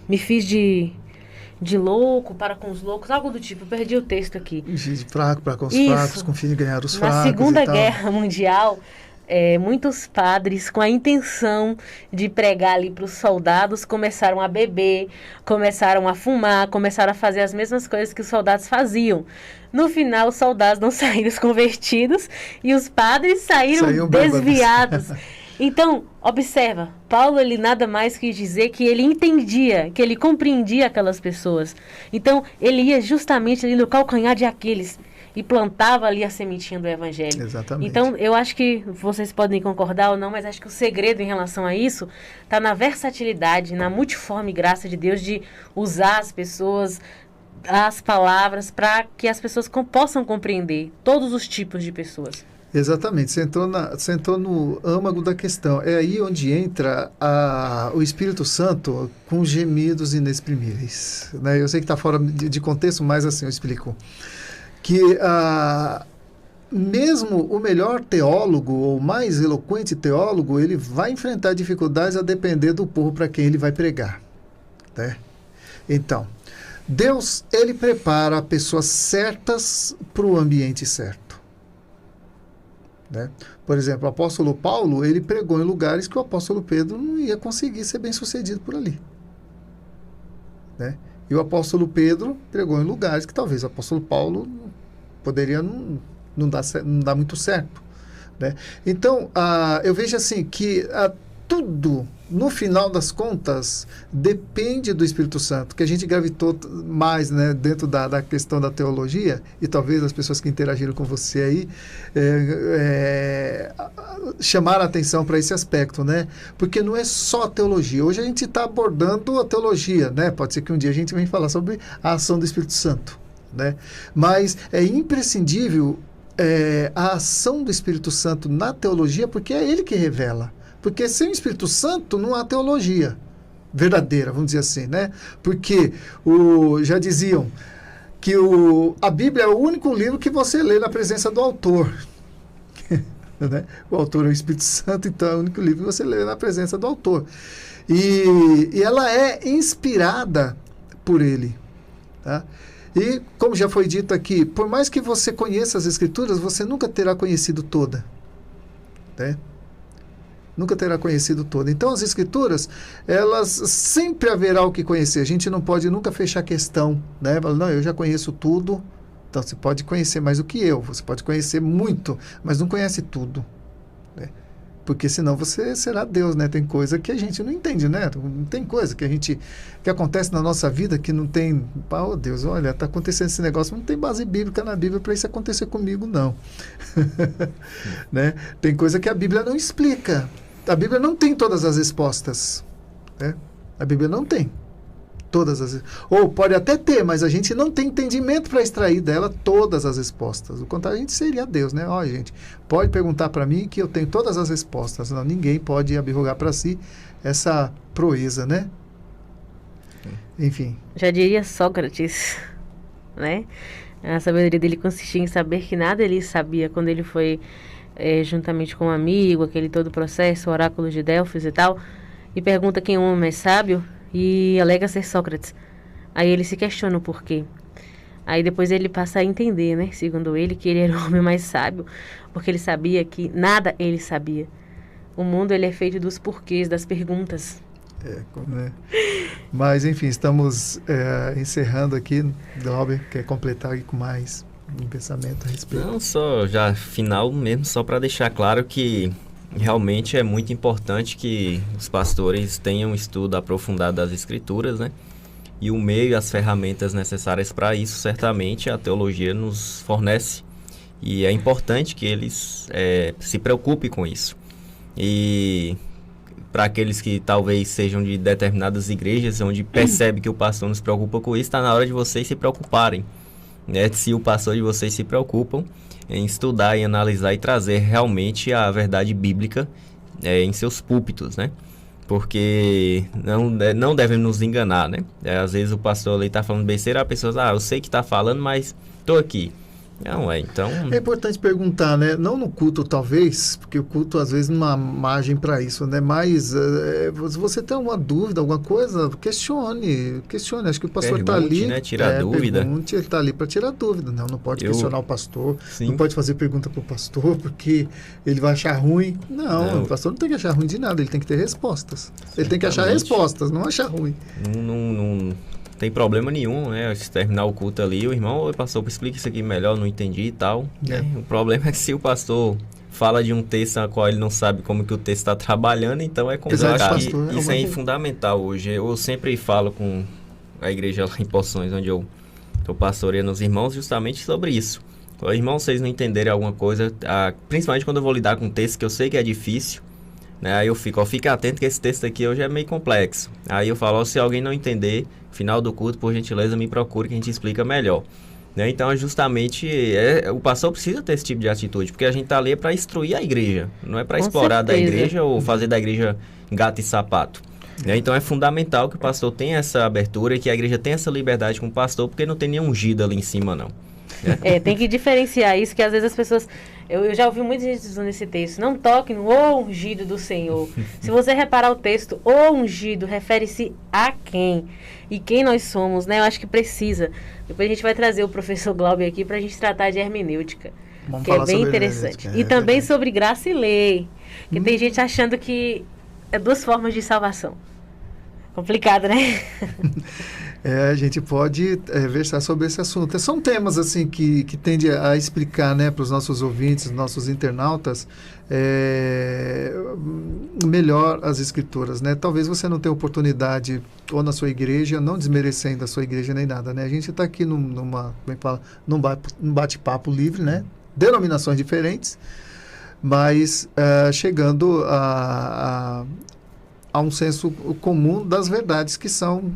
me fiz de louco para com os loucos, algo do tipo, perdi o texto aqui. De fraco para com os fracos, com fim de ganhar os fracos. Na Segunda Guerra Mundial, muitos padres, com a intenção de pregar ali para os soldados, começaram a beber, começaram a fumar, começaram a fazer as mesmas coisas que os soldados faziam. No final, os soldados não saíram convertidos e os padres saíram desviados. Então, observa, Paulo, ele nada mais quis dizer que ele entendia, que ele compreendia aquelas pessoas. Então, ele ia justamente ali no calcanhar de Aquiles e plantava ali a sementinha do evangelho. Exatamente. Então, eu acho que vocês podem concordar ou não, mas acho que o segredo em relação a isso está na versatilidade, na multiforme graça de Deus de usar as pessoas, as palavras, para que as pessoas possam compreender todos os tipos de pessoas. Exatamente, você entrou no âmago da questão. É aí onde entra o Espírito Santo com gemidos inexprimíveis, né? Eu sei que está fora de contexto, mas assim eu explico. Que mesmo o melhor teólogo, ou mais eloquente teólogo, ele vai enfrentar dificuldades a depender do povo para quem ele vai pregar, né? Então, Deus, ele prepara pessoas certas para o ambiente certo. Né? Por exemplo, o apóstolo Paulo, ele pregou em lugares que o apóstolo Pedro não ia conseguir ser bem sucedido por ali, né? E o apóstolo Pedro pregou em lugares que talvez o apóstolo Paulo poderia não dar muito certo, né? Então, eu vejo assim que tudo, no final das contas, depende do Espírito Santo, que a gente gravitou mais, né, dentro da questão da teologia, e talvez as pessoas que interagiram com você aí chamaram a atenção para esse aspecto, né? Porque não é só a teologia. Hoje a gente está abordando a teologia, né? Pode ser que um dia a gente venha falar sobre a ação do Espírito Santo, né? Mas é imprescindível a ação do Espírito Santo na teologia, porque é ele que revela. Porque sem o Espírito Santo não há teologia verdadeira, vamos dizer assim, né? Porque já diziam que a Bíblia é o único livro que você lê na presença do autor. né? O autor é o Espírito Santo, então é o único livro que você lê na presença do autor. E ela é inspirada por ele, tá? E, como já foi dito aqui, por mais que você conheça as Escrituras, você nunca terá conhecido toda, né? Nunca terá conhecido toda. Então, as Escrituras, elas sempre haverá o que conhecer. A gente não pode nunca fechar questão, né? Não, eu já conheço tudo. Então, você pode conhecer mais do que eu. Você pode conhecer muito, mas não conhece tudo, né? Porque senão você será Deus, né? Tem coisa que a gente não entende, né? Tem coisa que acontece na nossa vida que não tem... Oh, Deus, olha, está acontecendo esse negócio, não tem base bíblica na Bíblia para isso acontecer comigo, não. Né? Tem coisa que a Bíblia não explica. A Bíblia não tem todas as respostas, né? A Bíblia não tem todas as... Ou pode até ter, mas a gente não tem entendimento para extrair dela todas as respostas. O contrário, a gente seria Deus, né? Ó, gente, pode perguntar para mim que eu tenho todas as respostas. Não, ninguém pode abrogar para si essa proeza, né? Enfim. Já diria Sócrates, né? A sabedoria dele consistia em saber que nada ele sabia quando ele foi... juntamente com um amigo, aquele todo processo, o oráculo de Delfos e tal, e pergunta quem é o homem mais sábio, e alega ser Sócrates. Aí ele se questiona o porquê. Aí depois ele passa a entender, né, segundo ele, que ele era o homem mais sábio, porque ele sabia que nada ele sabia. O mundo, ele é feito dos porquês, das perguntas. Né? Mas, enfim, estamos encerrando aqui. Glauber, quer completar aqui com mais um pensamento a respeito? Não, só já final mesmo, só para deixar claro que realmente é muito importante que os pastores tenham um estudo aprofundado das Escrituras, né? E o meio e as ferramentas necessárias para isso, certamente a teologia nos fornece. E é importante que eles se preocupem com isso. E para aqueles que talvez sejam de determinadas igrejas, onde percebe que o pastor não se preocupa com isso, está na hora de vocês se preocuparem. Né? Se o pastor de vocês se preocupam em estudar e analisar e trazer realmente a verdade bíblica em seus púlpitos, né? Porque não devem nos enganar, né? Às vezes o pastor ali está falando besteira, a pessoa eu sei que está falando, mas estou aqui. Não, então... É importante perguntar, né? Não no culto, talvez, porque o culto, às vezes, não há margem para isso, né? Mas, se você tem alguma dúvida, alguma coisa, questione. Acho que o pastor está ali... né? Tirar dúvida. Pergunte, ele está ali para tirar dúvida. Não pode questionar o pastor, Sim. não pode fazer pergunta para o pastor, porque ele vai achar ruim. Não, o pastor não tem que achar ruim de nada, ele tem que ter respostas. Ele tem que achar respostas, não achar ruim. Não tem problema nenhum, né? Se terminar o culto ali, o irmão, pastor, explica isso aqui melhor, não entendi e tal. Né? O problema é que se o pastor fala de um texto a qual ele não sabe como que o texto está trabalhando, então é complicado. Isso é fundamental hoje. Eu sempre falo com a igreja lá em Poções, onde eu estou pastoreando os irmãos, justamente sobre isso. Irmãos, vocês não entenderem alguma coisa, principalmente quando eu vou lidar com um texto que eu sei que é difícil, né? Aí eu fica atento que esse texto aqui hoje é meio complexo. Aí eu falo, se alguém não entender, final do culto, por gentileza, me procure que a gente explica melhor. Né? Então, justamente, o pastor precisa ter esse tipo de atitude, porque a gente está ali para instruir a igreja, não é para explorar da igreja ou fazer da igreja gato e sapato. Né? Então, é fundamental que o pastor tenha essa abertura e que a igreja tenha essa liberdade com o pastor, porque não tem nenhum ungido ali em cima, não. Tem que diferenciar isso, que às vezes as pessoas... Eu já ouvi muita gente usando esse texto. Não toque no o ungido do Senhor. Se você reparar o texto, o ungido refere-se a quem? E quem nós somos, né? Eu acho que precisa. Depois a gente vai trazer o professor Glauber aqui para a gente tratar de hermenêutica. Vamos que é bem interessante. E também sobre graça e lei. Que tem gente achando que é duas formas de salvação. Complicado, né? A gente pode versar sobre esse assunto. São temas assim que tende a explicar, né, para os nossos ouvintes, nossos internautas, melhor as Escrituras, né? Talvez você não tenha oportunidade ou na sua igreja, não desmerecendo a sua igreja nem nada, né? A gente está aqui num bate-papo livre, né? Denominações diferentes, mas chegando a um senso comum das verdades que são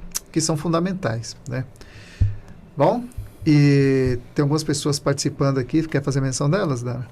fundamentais, né? Bom, e tem algumas pessoas participando aqui, quer fazer menção delas, Dana?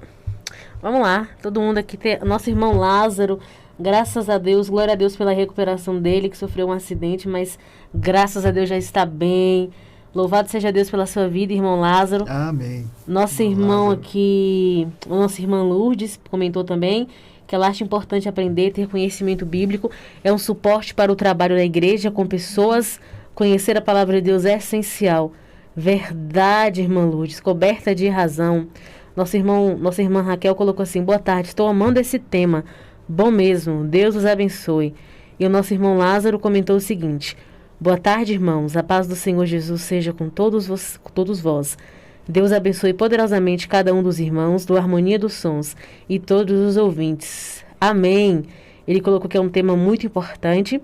Vamos lá, todo mundo aqui, nosso irmão Lázaro, graças a Deus, glória a Deus pela recuperação dele, que sofreu um acidente, mas graças a Deus já está bem. Louvado seja Deus pela sua vida, irmão Lázaro. Amém. Nosso irmão aqui, nossa irmã Lourdes, comentou também que ela acha importante aprender, ter conhecimento bíblico. É um suporte para o trabalho da igreja com pessoas. Conhecer a palavra de Deus é essencial. Verdade, irmã Lourdes, coberta de razão. Nossa irmã Raquel colocou assim: boa tarde, estou amando esse tema. Bom mesmo, Deus os abençoe. E o nosso irmão Lázaro comentou o seguinte: boa tarde, irmãos, a paz do Senhor Jesus seja com todos vós. Deus abençoe poderosamente cada um dos irmãos do Harmonia dos Sons e todos os ouvintes. Amém. Ele colocou que é um tema muito importante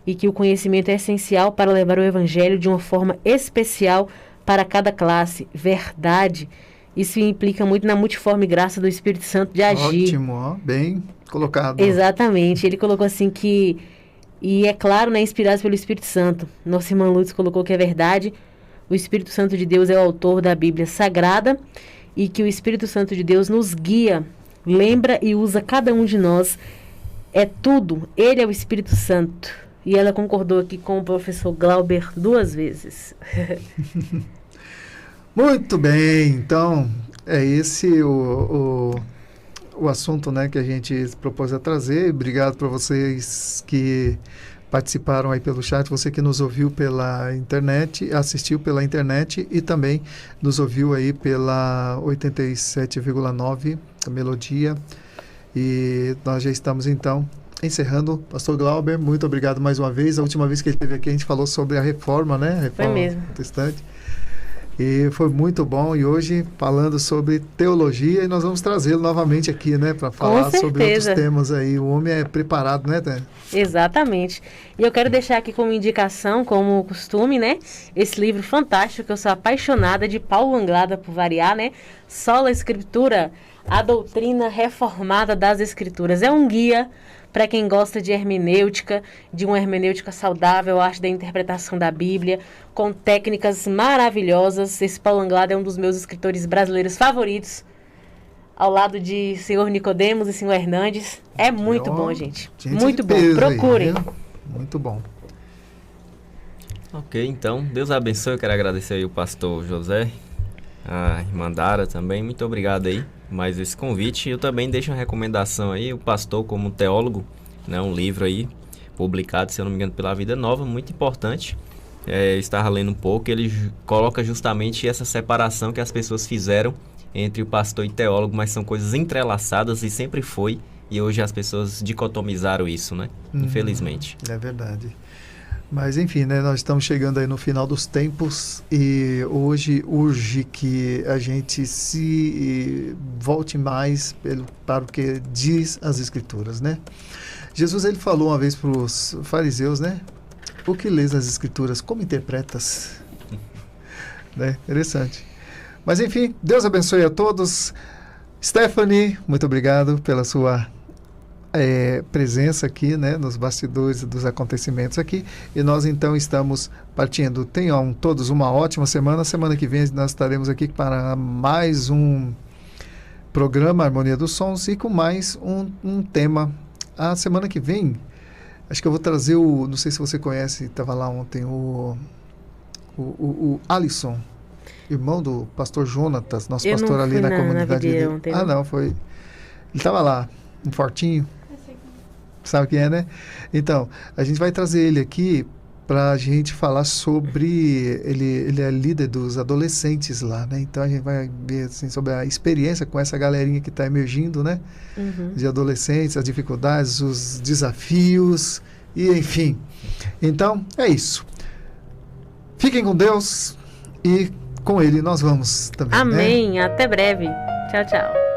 e que o conhecimento é essencial para levar o evangelho de uma forma especial para cada classe. Verdade. Isso implica muito na multiforme graça do Espírito Santo de agir. Ótimo, ó, bem colocado. Exatamente. Ele colocou assim que, e é claro, né, inspirado pelo Espírito Santo. Nossa irmã Lutz colocou que é verdade. O Espírito Santo de Deus é o autor da Bíblia Sagrada e que o Espírito Santo de Deus nos guia, lembra e usa cada um de nós. É tudo. Ele é o Espírito Santo. E ela concordou aqui com o professor Glauber 2 vezes. Muito bem. Então, é esse o assunto, né, que a gente propôs a trazer. Obrigado para vocês que participaram aí pelo chat, você que nos ouviu pela internet, assistiu pela internet e também nos ouviu aí pela 87,9, a Melodia. E nós já estamos então encerrando. Pastor Glauber, muito obrigado mais uma vez. A última vez que ele esteve aqui a gente falou sobre a reforma, né? A reforma foi mesmo. protestante. E foi muito bom. E hoje falando sobre teologia, e nós vamos trazê-lo novamente aqui, né? Para falar sobre outros temas aí. O homem é preparado, né, Té? Exatamente. E eu quero deixar aqui como indicação, como costume, né? Esse livro fantástico, que eu sou apaixonada, de Paulo Anglada, por variar, né? Sola Escritura, a doutrina reformada das Escrituras. É um guia para quem gosta de hermenêutica, de uma hermenêutica saudável, arte da interpretação da Bíblia, com técnicas maravilhosas. Esse Paulo Anglada é um dos meus escritores brasileiros favoritos, ao lado de senhor Nicodemos e senhor Hernandes. É muito bom, gente. Muito bom. Procurem. Aí, muito bom. Ok, então, Deus abençoe. Eu quero agradecer aí o pastor José, a irmã Dara também. Muito obrigado aí por mais esse convite. Eu também deixo uma recomendação aí, o pastor como teólogo, né, um livro aí, publicado, se eu não me engano, pela Vida Nova, muito importante. Estava lendo um pouco, ele coloca justamente essa separação que as pessoas fizeram entre o pastor e teólogo, mas são coisas entrelaçadas e sempre foi, e hoje as pessoas dicotomizaram isso, né? Infelizmente. É verdade. Mas enfim, né, nós estamos chegando aí no final dos tempos e hoje urge que a gente se volte mais para o que diz as Escrituras, né? Jesus, ele falou uma vez para os fariseus, né? O que lês as Escrituras? Como interpretas? Né? Interessante. Mas enfim, Deus abençoe a todos. Stephanie, muito obrigado pela sua presença aqui, né, nos bastidores dos acontecimentos aqui, e nós então estamos partindo. Tenham todos uma ótima semana. Semana que vem nós estaremos aqui para mais um programa Harmonia dos Sons e com mais um tema. A semana que vem, acho que eu vou trazer não sei se você conhece, estava lá ontem, o Alisson, irmão do pastor Jonatas, nosso pastor ali na comunidade dele. Ontem, não? Não, foi. Ele estava lá, um fortinho. Sabe quem é, né? Então, a gente vai trazer ele aqui para a gente falar sobre... Ele é líder dos adolescentes lá, né? Então, a gente vai ver assim, sobre a experiência com essa galerinha que está emergindo, né? De adolescentes, as dificuldades, os desafios, e enfim. Então, é isso. Fiquem com Deus e com Ele nós vamos também. Amém. Né? Até breve. Tchau, tchau.